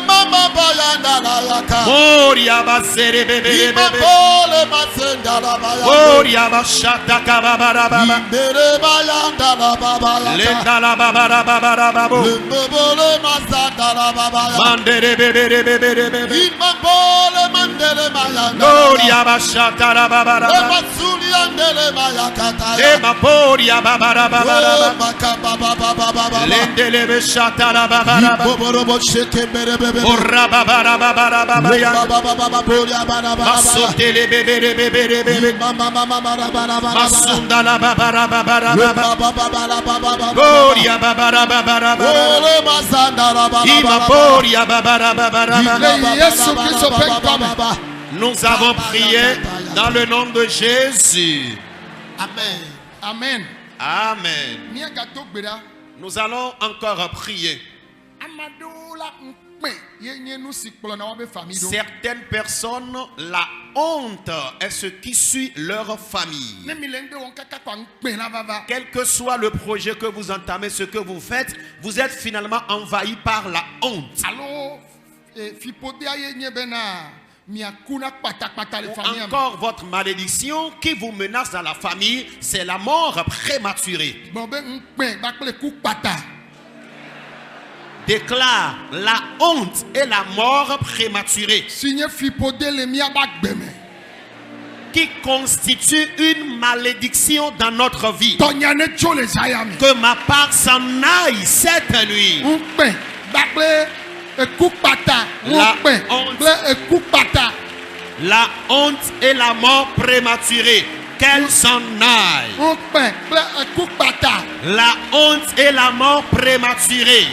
Mama bayanda la yaka. Moria basere bebe bebe. Le masenda la bayanda. Moria bashata kababara baba. Bebe bayanda la babaya. Le dala babara babara babo. Le bobo le masanda la babaya. Mandere bebe bebe bebe. Imambo le mandere bayanda. Moria bashata la babara. Ema poria babara babara lendele beshata la babara orra babara babara babaya masotele bebe bebe bebe masunda la babara babara poria babara babara ima poria babara babara. Nous avons prié dans le nom de Jésus. Amen. Amen. Amen. Nous allons encore prier. Certaines personnes, la honte est ce qui suit leur famille. Quel que soit le projet que vous entamez, ce que vous faites, vous êtes finalement envahi par la honte. Encore votre malédiction qui vous menace dans la famille, c'est la mort prématurée. Déclare la honte et la mort prématurée qui constitue une malédiction dans notre vie. Que ma part s'en aille cette nuit. La honte et la mort prématurée, qu'elle s'en aille. La honte et la mort prématurée.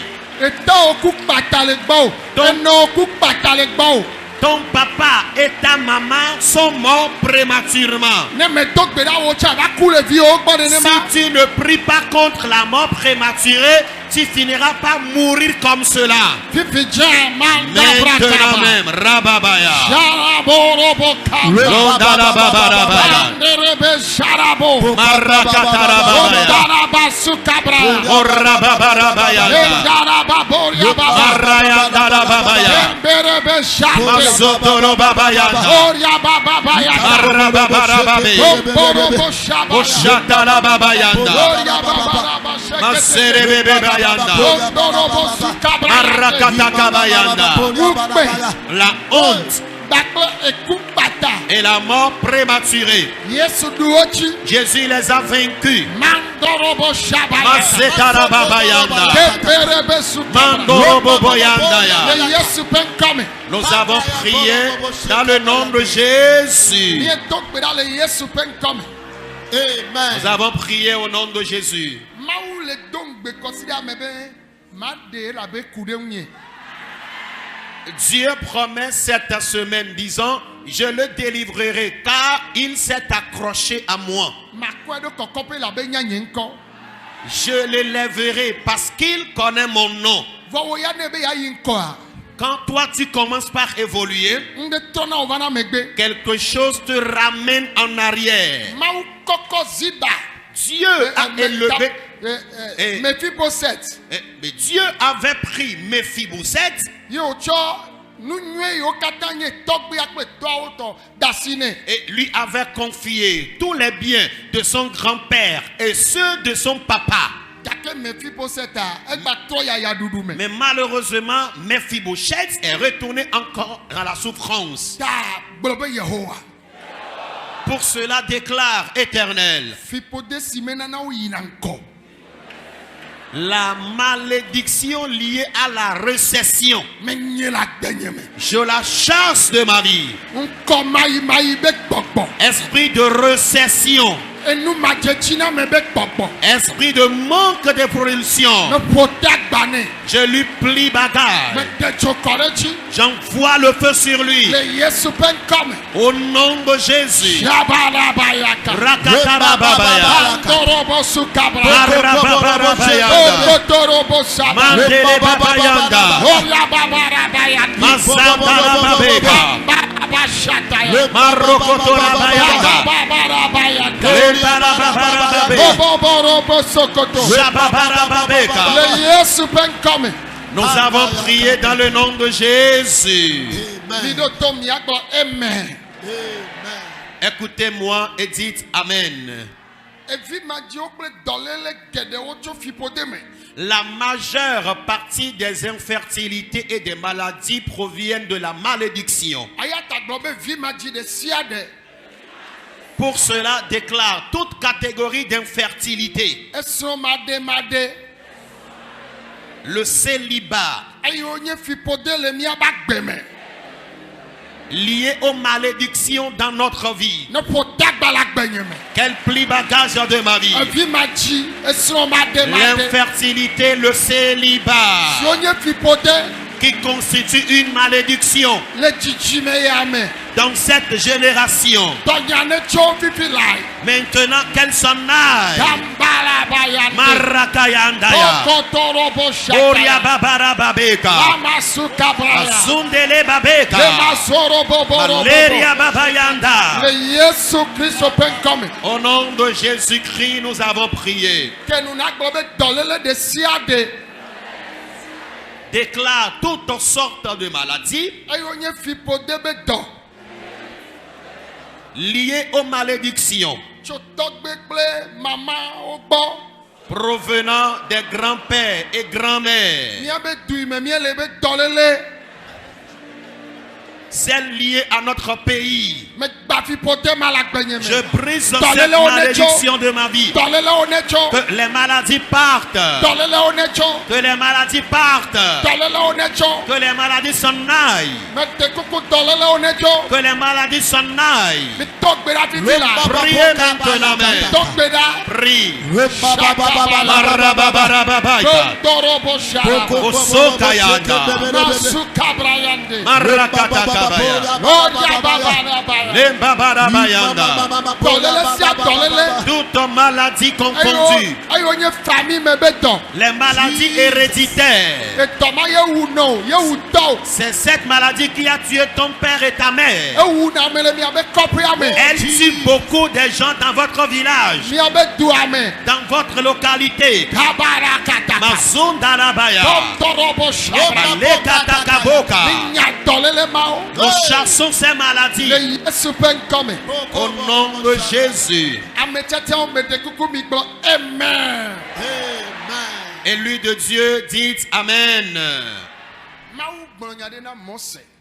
Ton papa et ta maman sont morts prématurément. Si tu ne pries pas contre la mort prématurée, tu finiras par mourir comme cela. Maintenant même, Rababaya. Londalababarabaya. Marakatarabaya. Orababarabaya. Marayandarabaya. Masotorobabayana. Marababarabaya. Oshatalababayanda. Maserebebebaya. La honte et la mort prématurée, Jésus les a vaincus. Nous avons prié dans le nom de Jésus. Nous avons prié au nom de Jésus. Dieu promet cette semaine disant, je le délivrerai car il s'est accroché à moi. Je l'élèverai parce qu'il connaît mon nom. Quand toi tu commences par évoluer, quelque chose te ramène en arrière. Dieu a élevé. Mais Dieu avait pris Méphibosheth et lui avait confié tous les biens de son grand-père et ceux de son papa. Mais malheureusement, Méphibosheth est retourné encore dans la souffrance. Pour cela déclare Éternel, la malédiction liée à la récession, je la chasse de ma vie. Esprit de récession, esprit de manque de propulsion, je lui plie bagage. J'envoie le feu sur lui. Au nom de Jésus. Nous avons prié dans le nom de Jésus. Amen. Écoutez-moi et dites Amen. La majeure partie des infertilités et des maladies proviennent de la malédiction. Pour cela, déclare toute catégorie d'infertilité, le célibat, lié aux malédictions dans notre vie, qu'elle plie bagage de ma vie. L'infertilité, le célibat, qui constitue une malédiction dans cette génération. Maintenant qu'elle s'en aille. Marakayandaya, Oria Babara Babeka, Asundele Babeka, Valeria Babayanda. Au nom de Jésus-Christ, nous avons prié. Déclare toutes sortes de maladies liées aux malédictions provenant des grands-pères et grands-mères, celles liées à notre pays. Je brise cette malédiction de ma vie. Que les maladies partent. Que les maladies partent. Que les maladies s'en aillent. Que les maladies s'en aillent. Priez maintenant. Prie. Toute maladie confondue, les maladies héréditaires, c'est cette maladie qui a tué ton père et ta mère. Elle tue beaucoup de gens dans votre village, dans votre localité. Nous chassons ces maladies au nom de Jésus. Amen. Élu de Dieu, dites Amen.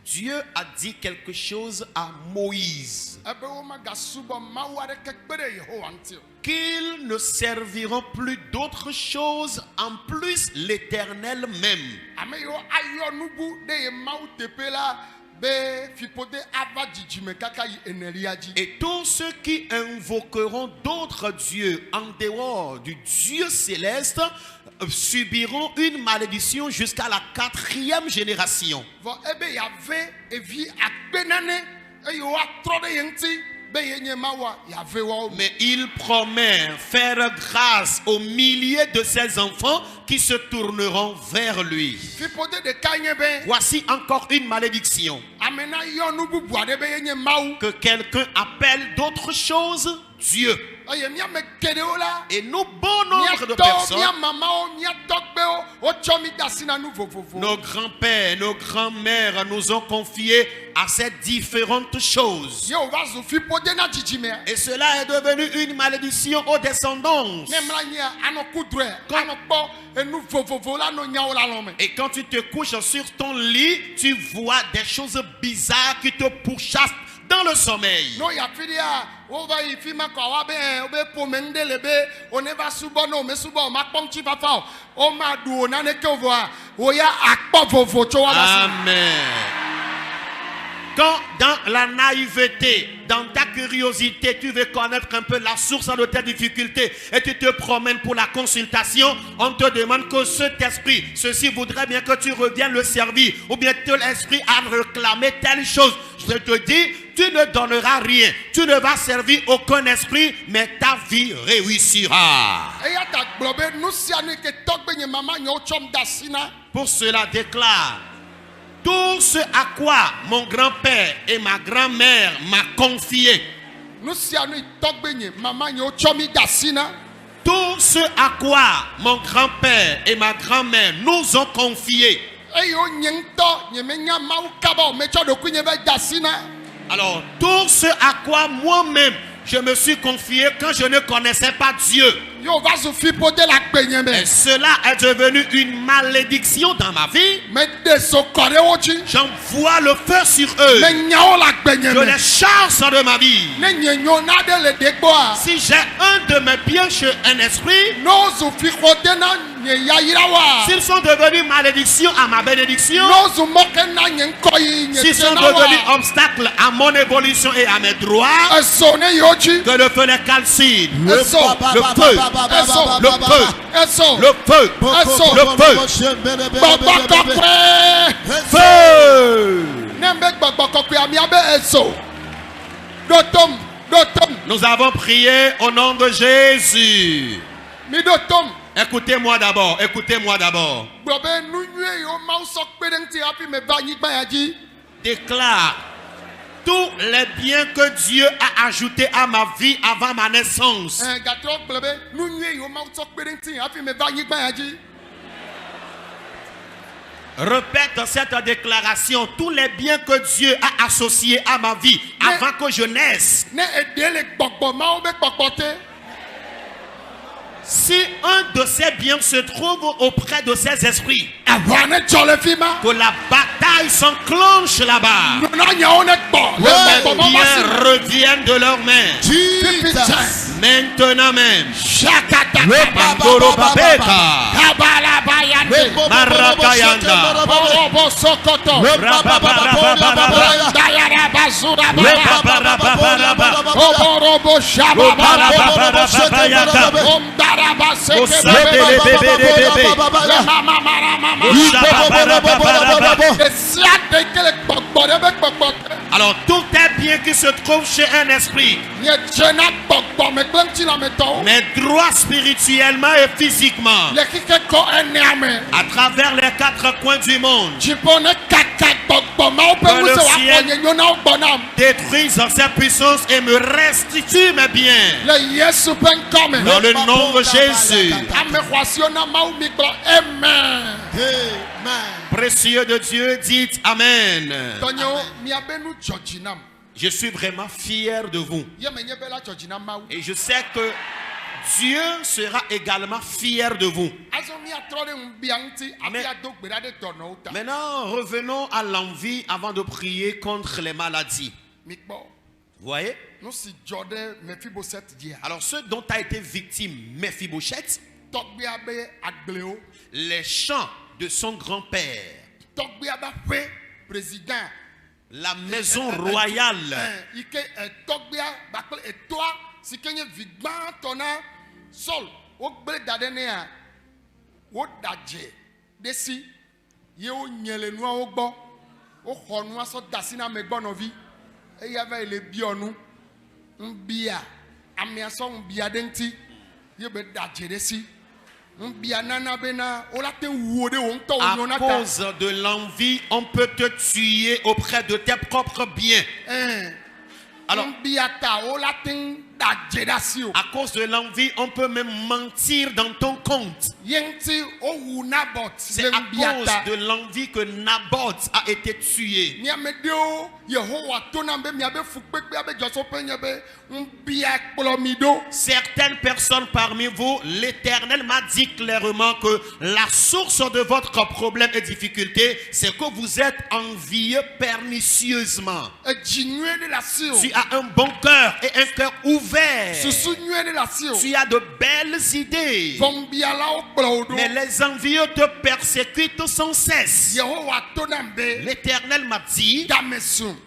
Dieu a dit quelque chose à Moïse, qu'ils ne serviront plus d'autre chose en plus l'Éternel même. Et tous ceux qui invoqueront d'autres dieux en dehors du Dieu céleste subiront une malédiction jusqu'à la 4e génération. Mais il promet faire grâce aux milliers de ses enfants qui se tourneront vers lui. Voici encore une malédiction. Que quelqu'un appelle d'autres choses Dieu. Et nous, bon nombre de personnes, nos grands-pères, nos grands-mères nous ont confié à ces différentes choses. Et cela est devenu une malédiction aux descendants. Et quand tu te couches sur ton lit, tu vois des choses bizarres qui te pourchassent dans le sommeil. Amen. Quand dans la naïveté, dans ta curiosité, tu veux connaître un peu la source de tes difficultés et tu te promènes pour la consultation, on te demande que cet esprit, ceci voudrait bien que tu reviennes le servir, ou bien tel esprit a réclamé telle chose. Je te dis, tu ne donneras rien, tu ne vas servir aucun esprit, mais ta vie réussira. Pour cela déclare: tout ce à quoi mon grand-père et ma grand-mère m'a confié, tout ce à quoi mon grand-père et ma grand-mère nous ont confié. Alors, tout ce à quoi moi-même je me suis confié quand je ne connaissais pas Dieu, et cela est devenu une malédiction dans ma vie. J'envoie le feu sur eux. Je les chasse de ma vie. Si j'ai un de mes biens chez un esprit, s'ils sont devenus malédiction à ma bénédiction, s'ils sont devenus obstacle à mon évolution et à mes droits, que le feu les calcine. Le feu, le feu, le feu, le feu, le feu. Nous avons prié au nom de Jésus. Écoutez-moi d'abord, écoutez-moi d'abord. Déclare tous les biens que Dieu a ajoutés à ma vie avant ma naissance. Répète cette déclaration: tous les biens que Dieu a associés à ma vie avant que je naisse. Si un de ces biens se trouve auprès de ces esprits, que la bataille s'enclenche là-bas, que les biens reviennent de leurs mains. Maintenant même. Alors tout est bien qui se trouve chez un esprit, mais droit spirituellement et physiquement, à travers les 4 coins du monde, que le ciel détruise ses puissances et me restitue mes biens. Dans le nom de Jésus. Précieux de Dieu, dites Amen. Je suis vraiment fier de vous. Et je sais que Dieu sera également fier de vous. Maintenant, revenons à l'envie avant de prier contre les maladies. Vous voyez? Alors, ce dont a été victime Mephibosheth, les chants de son grand-père, La maison royale. Ike etogbia bakle etoa sikenye vigba tona sol o gbe dadenea o daje desi ye o nyele nu o gbo o honu aso dasina me gbo novi e ya va ile bi onu mbia ami aso mbia denti ye be daje desi. À cause de l'envie, on peut te tuer auprès de tes propres biens. Alors, à cause de l'envie, on peut même mentir dans ton compte. C'est à cause de l'envie que Naboth a été tué. Certaines personnes parmi vous, l'Éternel m'a dit clairement que la source de votre problème et difficulté, c'est que vous êtes envieux pernicieusement. Tu as un bon cœur et un cœur ouvert. Tu as de belles idées. Mais les envieux te persécutent sans cesse. L'Éternel m'a dit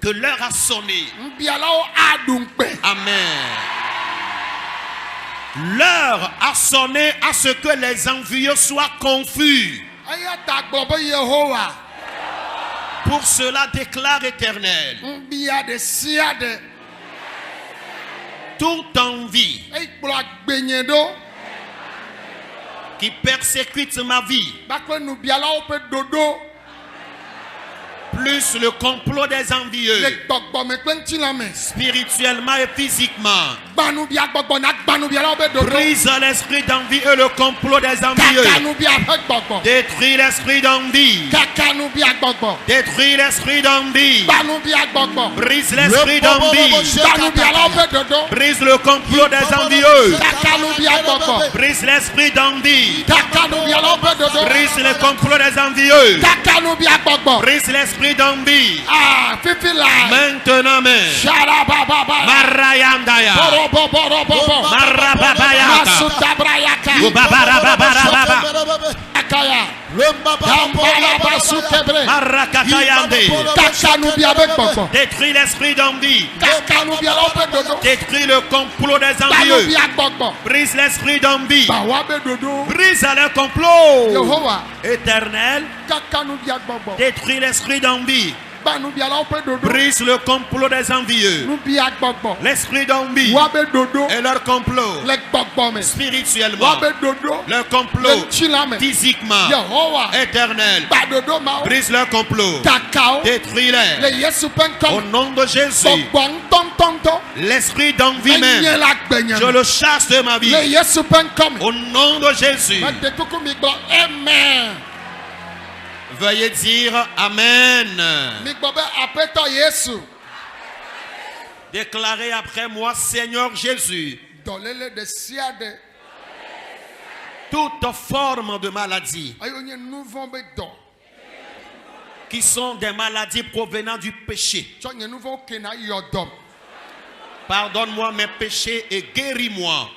que l'heure a sonné. Amen. L'heure a sonné à ce que les envieux soient confus. Pour cela déclare l'Éternel, toute envie qui persécute ma vie, plus le complot des envieux, spirituellement et physiquement, brise l'esprit d'envie et le complot des envieux. Détruis l'esprit d'envie. Détruis l'esprit d'envie. Brise l'esprit d'envie. Brise le complot des envieux. Brise l'esprit d'envie. Brise le complot des envieux. Brise l'esprit d'envie. Maintenant, Marayandaya. Détruis l'esprit d'envie. Détruis le complot des envieux. Brise l'esprit d'envie. Brise le complot. Éternel, détruis l'esprit d'envie. Brise le complot des envieux. L'esprit d'envie et leur complot spirituellement, leur complot physiquement. Éternel, brise leur complot. Détruis-les au nom de Jésus. L'esprit d'envie même, je le chasse de ma vie au nom de Jésus. Amen. Veuillez dire Amen. Déclarez après moi, Seigneur Jésus, toute forme de maladie qui sont des maladies provenant du péché, pardonne-moi mes péchés et guéris-moi.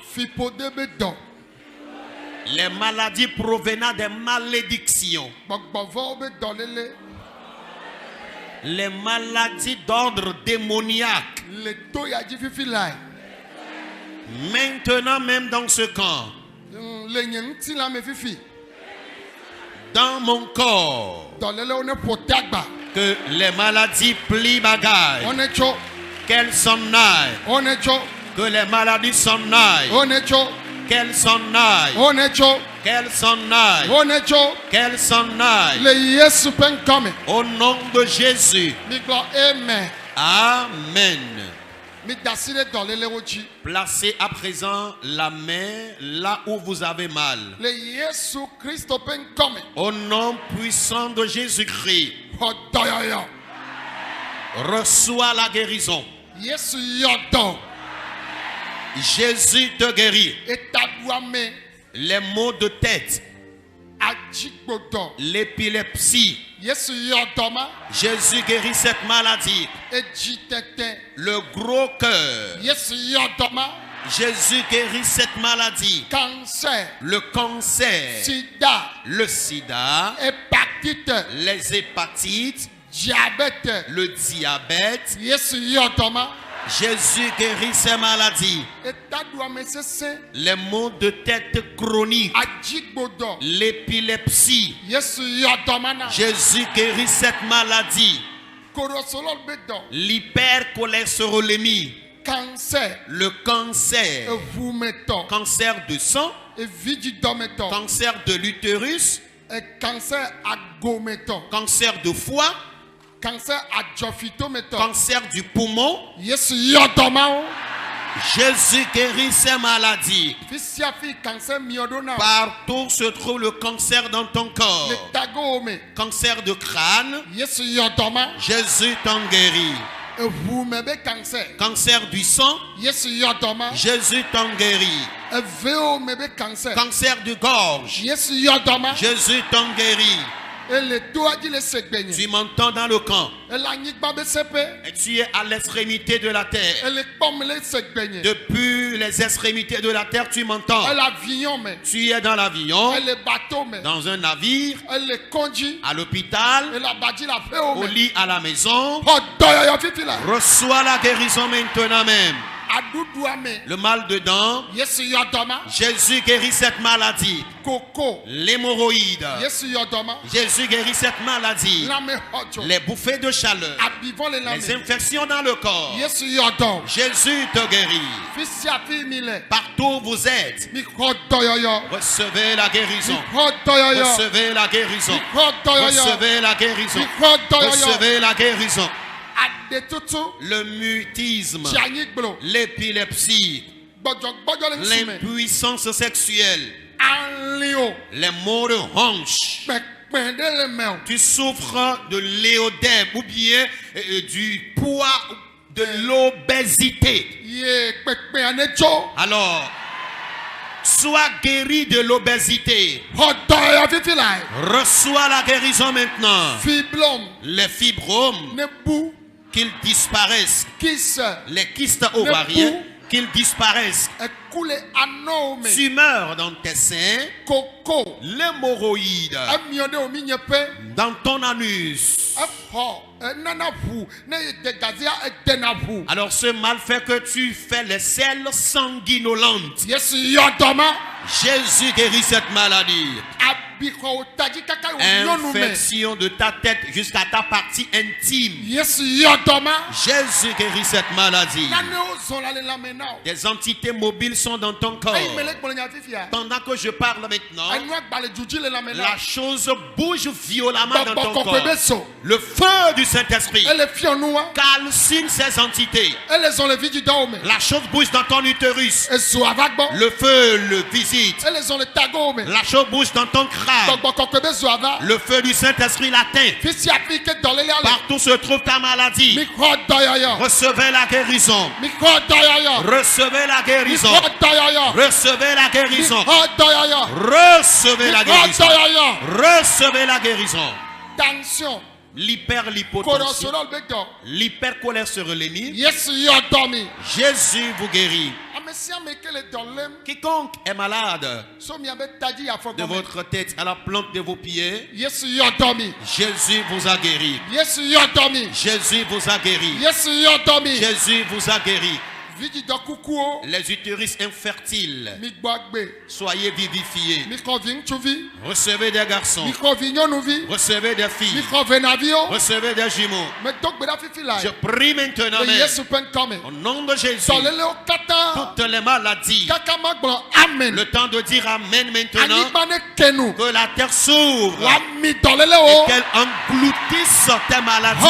Les maladies provenant des malédictions, les maladies d'ordre démoniaque, maintenant même dans ce camp, dans mon corps, que les maladies plient bagaille, qu'elles s'en aillent, que les maladies s'en aillent, qu'elles s'en aillent, qu'elles s'en aillent, qu'elles s'en aillent, au nom de Jésus. Amen. Placez à présent la main là où vous avez mal. Au nom puissant de Jésus-Christ, reçois la guérison. Jésus te guérit. Les maux de tête, l'épilepsie, Jésus guérit cette maladie. Le gros cœur, Jésus guérit cette maladie. Le cancer, le sida, les hépatites, diabète, le diabète. Yesu yodoma. Jésus guérit ces maladies. Les maux de tête chroniques, l'épilepsie. Jésus guérit cette maladie. L'hypercholestérolémie, le cancer, cancer de sang, cancer de l'utérus, cancer de foie, cancer du poumon. Jésus guérit ces maladies. Partout se trouve le cancer dans ton corps. Cancer de crâne, Jésus t'en guérit. Cancer du sang, Jésus t'en guérit. Cancer de gorge, Jésus t'en guérit. Tu m'entends dans le camp. Et tu es à l'extrémité de la terre. Depuis les extrémités de la terre, tu m'entends. Tu es dans l'avion, dans un navire, à l'hôpital, au lit à la maison. Reçois la guérison maintenant même. Le mal de dents, Jésus guérit cette maladie. L'hémorroïde, Jésus guérit cette maladie. Les bouffées de chaleur, les infections dans le corps, Jésus te guérit. Partout où vous êtes, recevez la guérison. Recevez la guérison. Recevez la guérison. Recevez la guérison. Le mutisme, l'épilepsie, l'impuissance sexuelle, les maux de hanche. Tu souffres de l'éodème ou bien du poids, de l'obésité. Alors, sois guéri de l'obésité. Reçois la guérison maintenant. Les fibromes, qu'ils disparaissent. Les kystes ovariens, qu'ils disparaissent. Tumeurs dans tes seins. L'hémorroïde dans ton anus. Alors ce mal fait que tu fais les selles sanguinolentes. Jésus guérit cette maladie. Infection de ta tête jusqu'à ta partie intime. Jésus guérit cette maladie. Des entités mobiles sont dans ton corps. Pendant que je parle maintenant, la chose bouge violemment dans ton corps. Le feu du Saint-Esprit calcine ces entités. La chose bouge dans ton utérus. Le feu le visite. La chose bouge dans ton crâne. Le feu du Saint-Esprit l'atteint. Partout se trouve ta maladie. Recevez la guérison. Recevez la guérison. Recevez la guérison. Recevez la guérison. Recevez la guérison. Tension. L'hyperlipotension, l'hypercholestérolémie. Jésus vous guérit. Quiconque est malade de votre tête à la plante de vos pieds, Jésus vous a guéri. Jésus vous a guéri. Jésus vous a guéri. Les utérus infertiles, soyez vivifiés. Recevez des garçons. Recevez des filles. Recevez des jumeaux. Je prie maintenant même, au nom de Jésus, toutes les maladies, le temps de dire Amen maintenant, que la terre s'ouvre et qu'elle engloutisse tes maladies.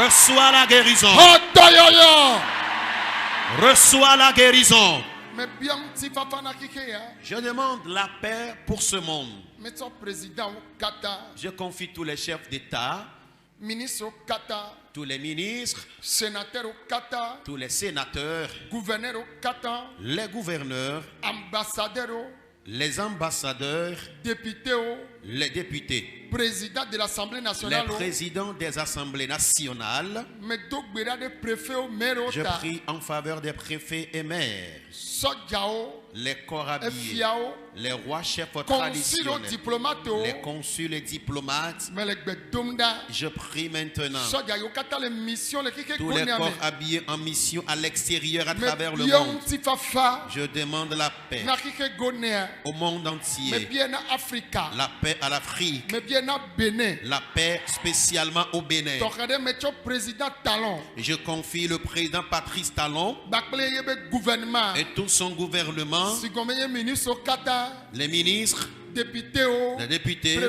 Reçois la guérison. Reçois la guérison. Je demande la paix pour ce monde. Je confie tous les chefs d'État, tous les ministres, tous les sénateurs, les gouverneurs, les ambassadeurs, les députés, président de l'Assemblée nationale, les présidents des assemblées nationales, je prie en faveur des préfets et maires, les corps habillés, les rois chefs traditionnels, les consuls et diplomates. Je prie maintenant tous les corps habillés en mission à l'extérieur à travers le monde. Je demande la paix au monde entier, la paix à l'Afrique, la paix spécialement au Bénin. Je confie le président Patrice Talon et tout son gouvernement, les ministres, les députés, les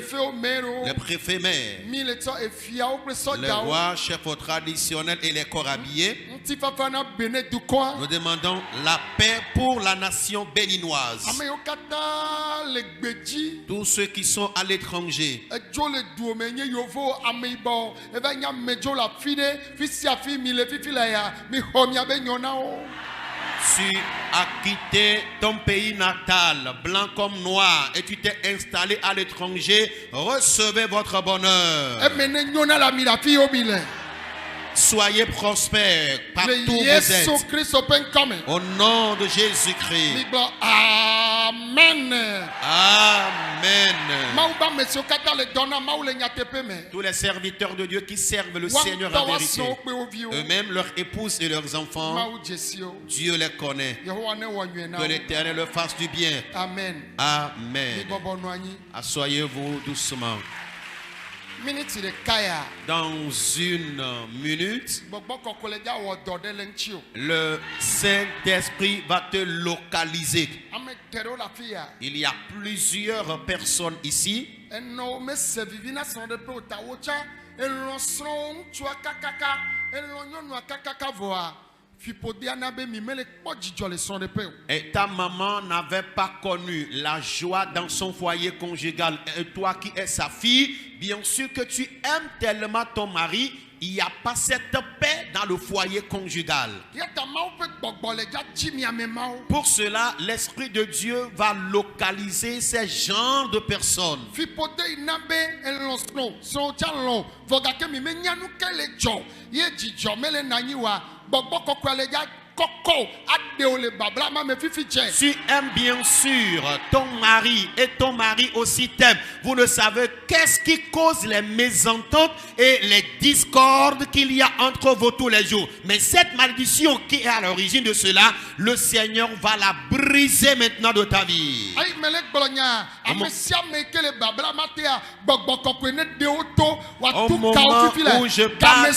préfets maires, les rois, chefs traditionnels et les corps habillés. Nous demandons la paix pour la nation béninoise. Tous ceux qui sont à l'étranger, tu as quitté ton pays natal, blanc comme noir, et tu t'es installé à l'étranger. Recevez votre bonheur. Soyez prospères partout où vous êtes. Au nom de Jésus-Christ. Amen. Amen. Tous les serviteurs de Dieu qui servent le Seigneur en vérité, eux-mêmes, leurs épouses et leurs enfants, Dieu les connaît. Que l'Éternel leur fasse du bien. Amen. Amen. Asseyez-vous doucement. Dans une minute, le Saint-Esprit va te localiser. Il y a plusieurs personnes ici. Et ta maman n'avait pas connu la joie dans son foyer conjugal. Et toi qui es sa fille, bien sûr que tu aimes tellement ton mari. Il n'y a pas cette paix dans le foyer conjugal. Pour cela, l'Esprit de Dieu va localiser ces genres de personnes. Tu aimes bien sûr ton mari et ton mari aussi t'aime. Vous ne savez qu'est-ce qui cause les mésententes et les discordes qu'il y a entre vous tous les jours. Mais cette malédiction qui est à l'origine de cela, le Seigneur va la briser maintenant de ta vie. Au moment où je parle,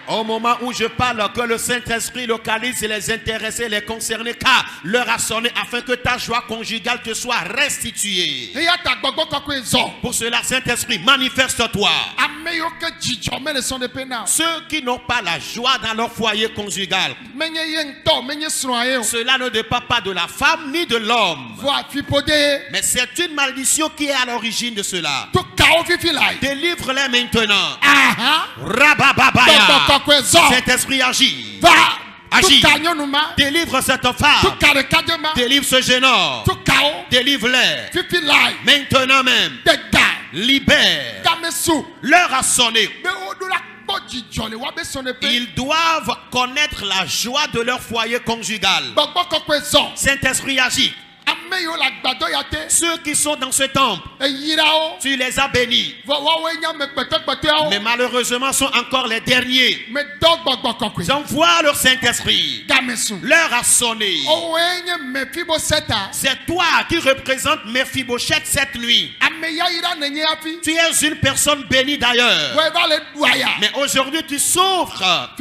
au moment où je parle, que le Saint-Esprit localise les intéressés, les concernés, car l'heure a sonné afin que ta joie conjugale te soit restituée. Pour cela, Saint-Esprit, manifeste-toi. Ceux qui n'ont pas la joie dans leur foyer conjugal, cela ne dépend pas de la femme ni de l'homme, mais c'est une malédiction qui est à l'origine de cela. Délivre-les maintenant. Rabababaya. Cet-esprit agit. Agis. Délivre cette femme. Délivre ce jeune homme. Délivre-les. Maintenant même. Libère. L'heure a sonné. Ils doivent connaître la joie de leur foyer conjugal. Saint-Esprit agit. Ceux qui sont dans ce temple, tu les as bénis. Mais malheureusement sont encore les derniers. J'envoie leur Saint-Esprit. L'heure a sonné. C'est toi qui représentes Mephibosheth cette nuit. Tu es une personne bénie d'ailleurs. Mais aujourd'hui tu souffres.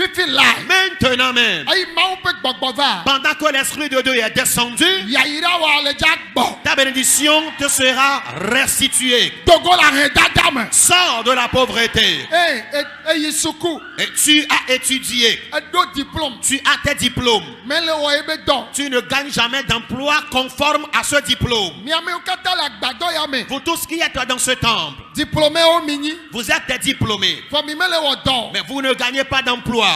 Maintenant même, pendant que l'Esprit de Dieu est descendu, ta bénédiction te sera restituée. Sors de la pauvreté. Et tu as étudié. Tu as tes diplômes. Tu ne gagnes jamais d'emploi conforme à ce diplôme. Vous tous qui êtes dans ce temple, vous êtes des diplômés, mais vous ne gagnez pas d'emploi.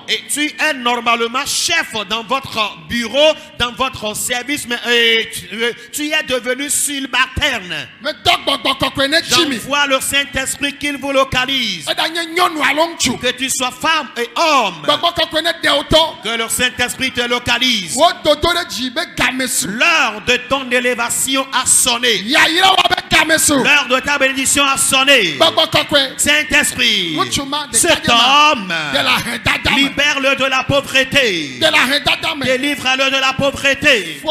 Et tu es normalement chef dans votre bureau, dans votre service, mais tu es devenu subalterne. J'envoie le Saint-Esprit qu'il vous localise. Que tu sois femme et homme. Que le Saint-Esprit te localise. L'heure de ton élévation a sonné. L'heure de ta bénédiction a sonné. Saint-Esprit, cet homme, libère-le de la pauvreté. Délivre-le de la pauvreté.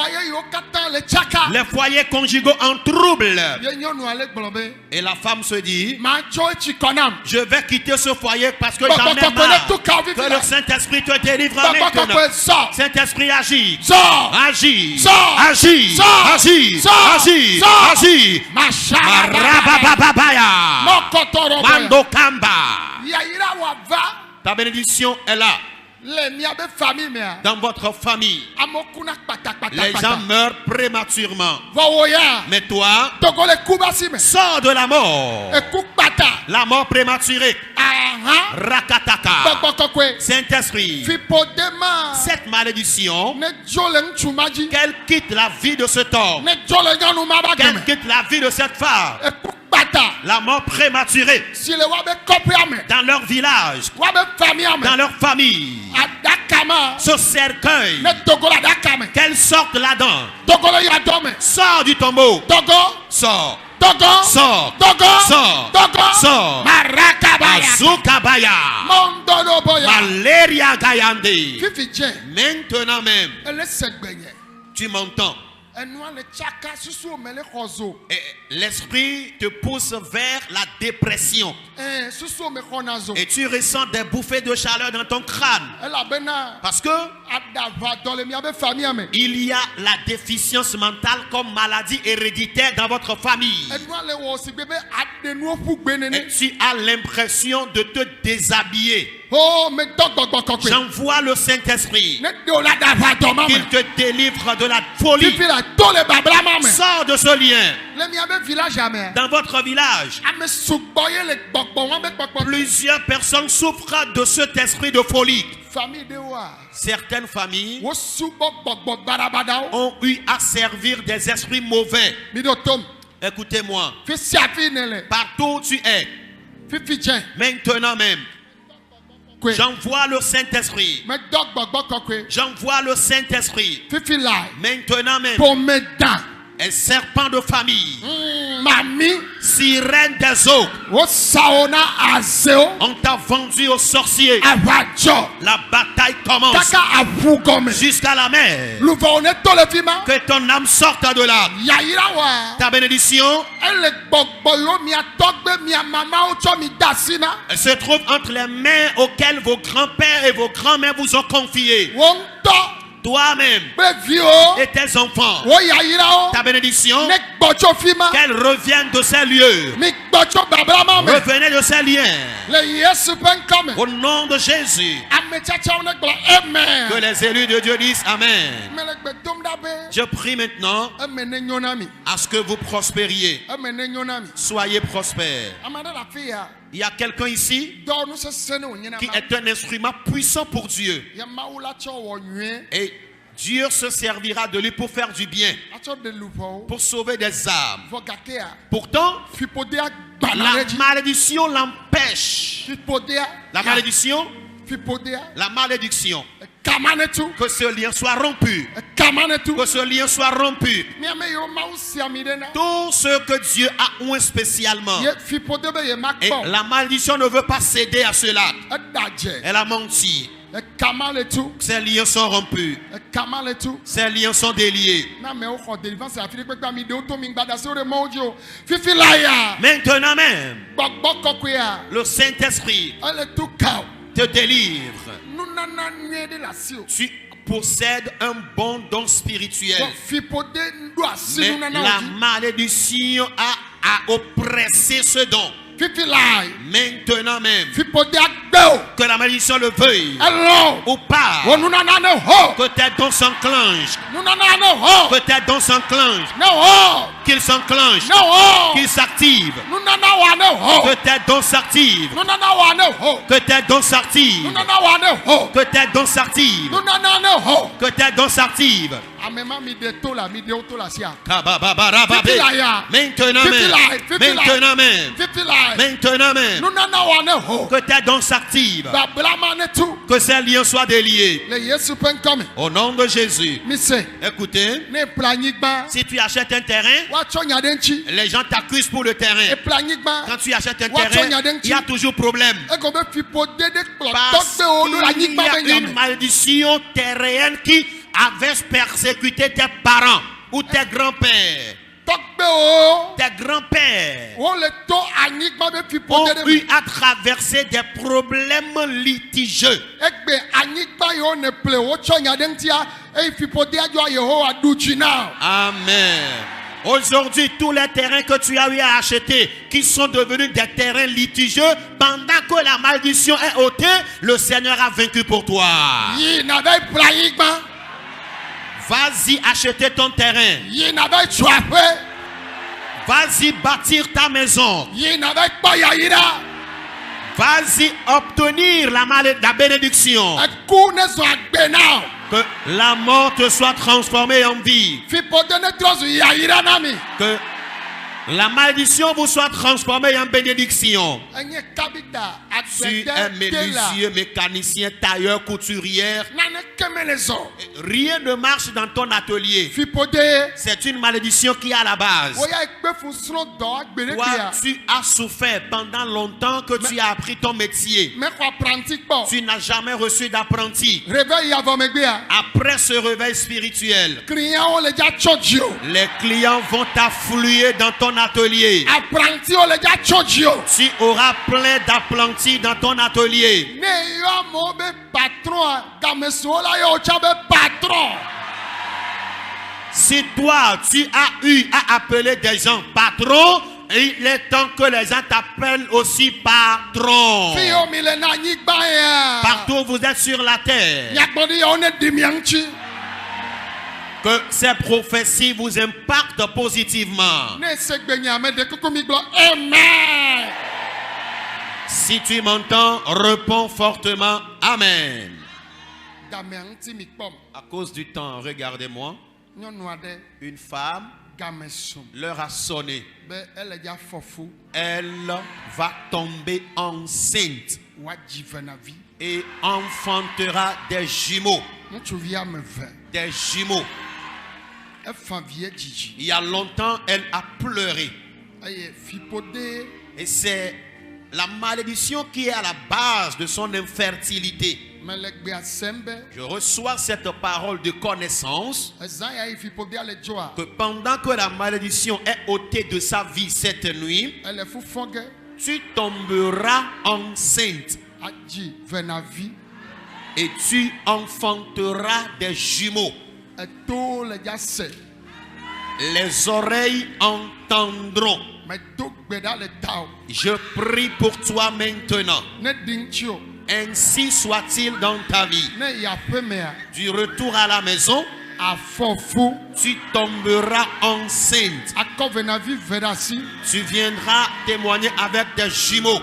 Les foyers conjugaux en trouble. Et la femme se dit, je vais quitter ce foyer parce que j'en ai marre. Que le Saint-Esprit te délivre maintenant. Saint-Esprit, agis. Agis. Agis. Agis. Agis. Agis. Marabababaya. Mando Kamba. Ta bénédiction est là. Dans votre famille, les gens meurent prématurément. Mais toi, sors de la mort. La mort prématurée. Rakataka. Saint-Esprit, cette malédiction, qu'elle quitte la vie de cet homme, qu'elle quitte la vie de cette femme. La mort prématurée dans leur village, dans leur famille, ce cercueil, qu'elle sorte là-dedans. Sors du tombeau. Sors. Sors. Sors. Sors. Azukabaya. Valeria Gayande. Maintenant même, tu m'entends. Et l'esprit te pousse vers la dépression. Et tu ressens des bouffées de chaleur dans ton crâne. Parce que il y a la déficience mentale comme maladie héréditaire dans votre famille. Et tu as l'impression de te déshabiller. J'envoie le Saint-Esprit qu'il te délivre de la folie. Sors de ce lien. Dans votre village, plusieurs personnes souffrent de cet esprit de folie. Certaines familles ont eu à servir des esprits mauvais. Écoutez-moi. Partout où tu es, maintenant même, j'envoie le Saint-Esprit. J'envoie le Saint-Esprit. Maintenant même. Un serpent de famille. Sirène des eaux. On t'a vendu aux sorciers. La bataille commence. Jusqu'à la mer. Que ton âme sorte de là. Ta bénédiction, elle se trouve entre les mains auxquelles vos grands-pères et vos grands-mères vous ont confié. Toi-même et tes enfants, ta bénédiction, qu'elle revienne de ces lieux. Revenez de ces liens. Au nom de Jésus. Que les élus de Dieu disent Amen. Je prie maintenant à ce que vous prospériez. Soyez prospères. Il y a quelqu'un ici qui est un instrument puissant pour Dieu. Et Dieu se servira de lui pour faire du bien, pour sauver des âmes. Pourtant, la malédiction l'empêche. La malédiction, que ce lien soit rompu. Que ce lien soit rompu. Tout ce que Dieu a oint spécialement. Et la malédiction ne veut pas céder à cela. Elle a menti. Ces liens sont rompus. Ces liens sont déliés. Maintenant même, le Saint-Esprit te délivre. Tu possèdes un bon don spirituel. Mais la malédiction a oppressé ce don. Maintenant même. Fipode agbeo. Que la malédiction le veuille. Hello. Ou pas. Onunana ne ho. Que tes dons s'enclenchent. Nunana ne ho. Que tes dons s'enclenchent. Ne ho. Qu'ils s'enclenchent. Ne ho. Qu'ils s'activent. Nunana wa ne ho. Que tes dons s'activent. Nunana wa ne ho. Que tes dons s'activent. Nunana wa ne ho. Que tes dons s'activent. Nunana ne ho. Que tes dons s'activent. Amema mi de tola mi de otola sia. Kababarababé. Maintenant même. Maintenant même. Maintenant même. Nunana wa ne ho. Que tes dons s'activent. Bablama ne tu. Que ces liens soient déliés. Le Yesu pen come. Au nom de Jésus. Mise. Écoutez. Ne planigba. Si tu achètes un terrain, Wa chonya denchi. les gens t'accusent pour le terrain. E planigba. Quand tu achètes un terrain, il y a toujours problème. E go be fipode de Parce qu'il y a une malédiction terrienne qui avait persécuté tes parents ou tes grands-pères. Tes grands-pères ont eu à traverser des problèmes litigieux. Amen. Aujourd'hui, tous les terrains que tu as eu à acheter, qui sont devenus des terrains litigieux, pendant que la malédiction est ôtée, le Seigneur a vaincu pour toi. Vas-y acheter ton terrain. Vas-y bâtir ta maison. Vas-y obtenir la bénédiction. Que la mort te soit transformée en vie. Que la malédiction vous soit transformée en bénédiction. Tu es menuisier, mécanicien, tailleur, couturière. Rien ne marche dans ton atelier. C'est une malédiction qui est à la base. Toi, tu as souffert pendant longtemps que tu as appris ton métier. Tu n'as jamais reçu d'apprenti. Après ce réveil spirituel, les clients vont t'affluer dans ton atelier. Tu auras plein d'apprentis dans ton atelier. Si toi tu as eu à appeler des gens patrons, il est temps que les gens t'appellent aussi patron. Partout où vous êtes sur la terre, que ces prophéties vous impactent positivement. Amen. Si tu m'entends, réponds fortement Amen. À cause du temps, regardez-moi. Une femme leur a sonné. Elle va tomber enceinte et enfantera des jumeaux. Des jumeaux. Il y a longtemps, elle a pleuré. Et c'est la malédiction qui est à la base de son infertilité. Je reçois cette parole de connaissance que pendant que la malédiction est ôtée de sa vie cette nuit, tu tomberas enceinte et tu enfanteras des jumeaux. Les oreilles entendront. Je prie pour toi maintenant. Ainsi soit-il dans ta vie. Du retour à la maison, tu tomberas enceinte. Tu viendras témoigner avec des jumeaux.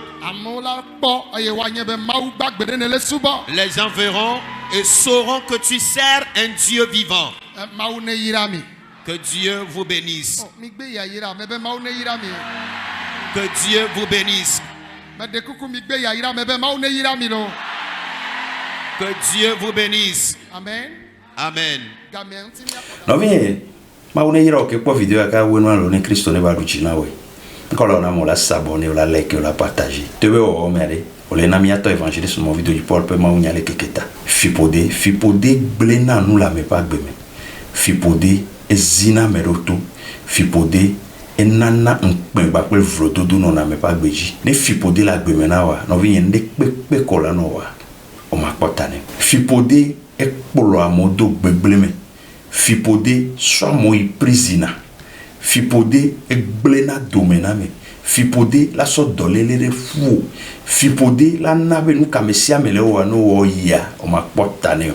Les gens verront et sauront que tu sers un Dieu vivant. Que Dieu vous bénisse. Que Dieu vous bénisse. Que Dieu vous bénisse. Amen. Amen. No vie, ma une ira che qua video ka wenu lo ne Cristo ne ba ruci na we. Nkola na mo la s'abonner o la like o la partager. Tebe o mere. O le na mi ato évangéliste mo video du Paul pe ma unya le keketa. Fipode blena nous la me pa gbeme. Fipode ezina meroto. Fipode enana nkpe ba pe vrodo do no na me pa gbeji. Ne fipode la gbeme na wa. No vie nde pe kola no wa. O ma potane. Fipode ekpolo amodo gbegleme. Fipode soit moi prisina. Fipode ekblena domename. fipode la so dolele de fu fipode la nabe nu kamesia mele wa no wo ya o ma potane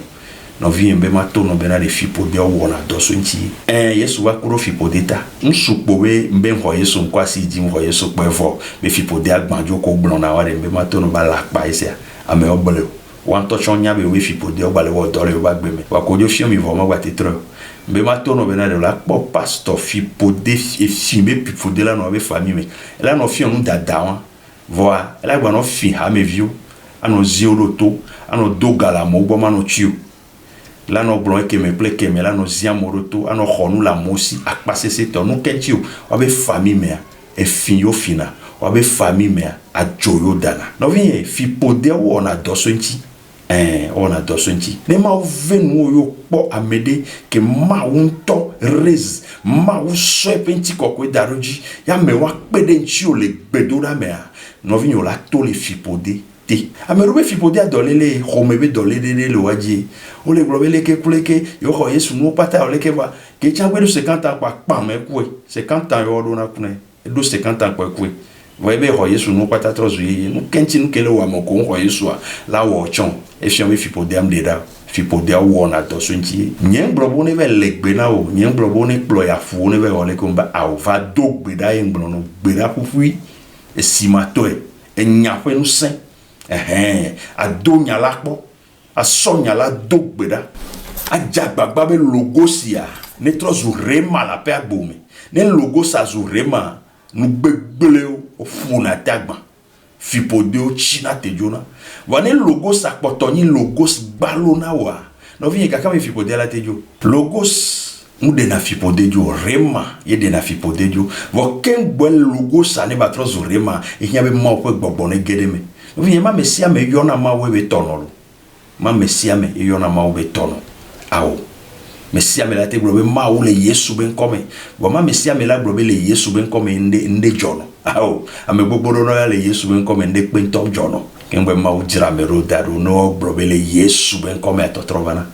no vi mbe ma to no be na de fipode o wona do so nchi yesu wa kuro fipode ta nsupo we mbe ho yesu nkwa si ji ho yesu pefo me fipode agbanjo ko gbon na wa de mbe ma to no ba la pa ise ame obole wan to chonya be we fipode o gbale wo dole o ba gbe me wa ko jo fi mi vo ma gba tetro mbe ma to no be na de la po pastor fipode e filme fipode la no be famille me la no fi onu dada wa voa la gba no fi ha me viu ano zioloto ano dogala mo gbo ma no chiu la no blon ke me ple ke me la no zia moroto ano khonu la mosi akpase se to no kenchiu o be famille me e fin yo fina o be famille me a joyo dana no vie fipode wo na dosonchi ona dosonchi ne ma venu yo po amede ke ma unto rez ma uso epenti kokwe daroji ya me wa pede nchi o le gbedora me no vi yo la to le fipode te amerobe fipode adolele homebe dolele le waji o le globele ke kuleke yo ho yesu no pata o le ke ba ke changwe do 50 ans pa me kwe 50 ans yo do na kune do 50 ans kwa kwe voyez ho yesu no pata trozu ye no kenti no kele wa mo ko ho yesu la wo chon e fi am fipode am de da fipode wo na to so nti nyen blobo ne ve legbe na o nyen blobo ne plo ya fu ne ve ole ko ba a va do gbe da yen gbon no gbe da fufui e simato e nya fe no sen a do nya la po a so nya la do gbe da a jagbagba be logo sia ne trozu rema la pe agbome ne logo sa zu rema nu gbegbele o funa tagba fipode o china tejona wane logos akpotoni logos balona wa no vi kaka me fipode la tejo logos mu de na fipode jo rema ye de na fipode jo vo ken bel logos ane ba trozo rema e nya be ma ko gbogbo ne gedeme no vi ma mesia me yona ma we be tonolo ma mesia me yona ma we be tono awo mesia me la te globe ma o le yesu ben come bo ma mesia me la globe le yesu ben come nde jono awo ame gbogboro no ya le yesu ben come nde pento jono kengbe ma o jira me ro daru no globe le yesu ben come to trovana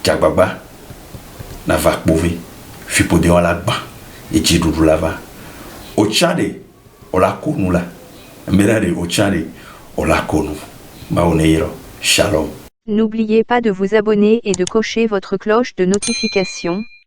jagbagba na va pove fipode wala gba e jiduru lava o chade o la konu la merade o chade o la konu ma oneiro shalom. N'oubliez pas de vous abonner et de cocher votre cloche de notification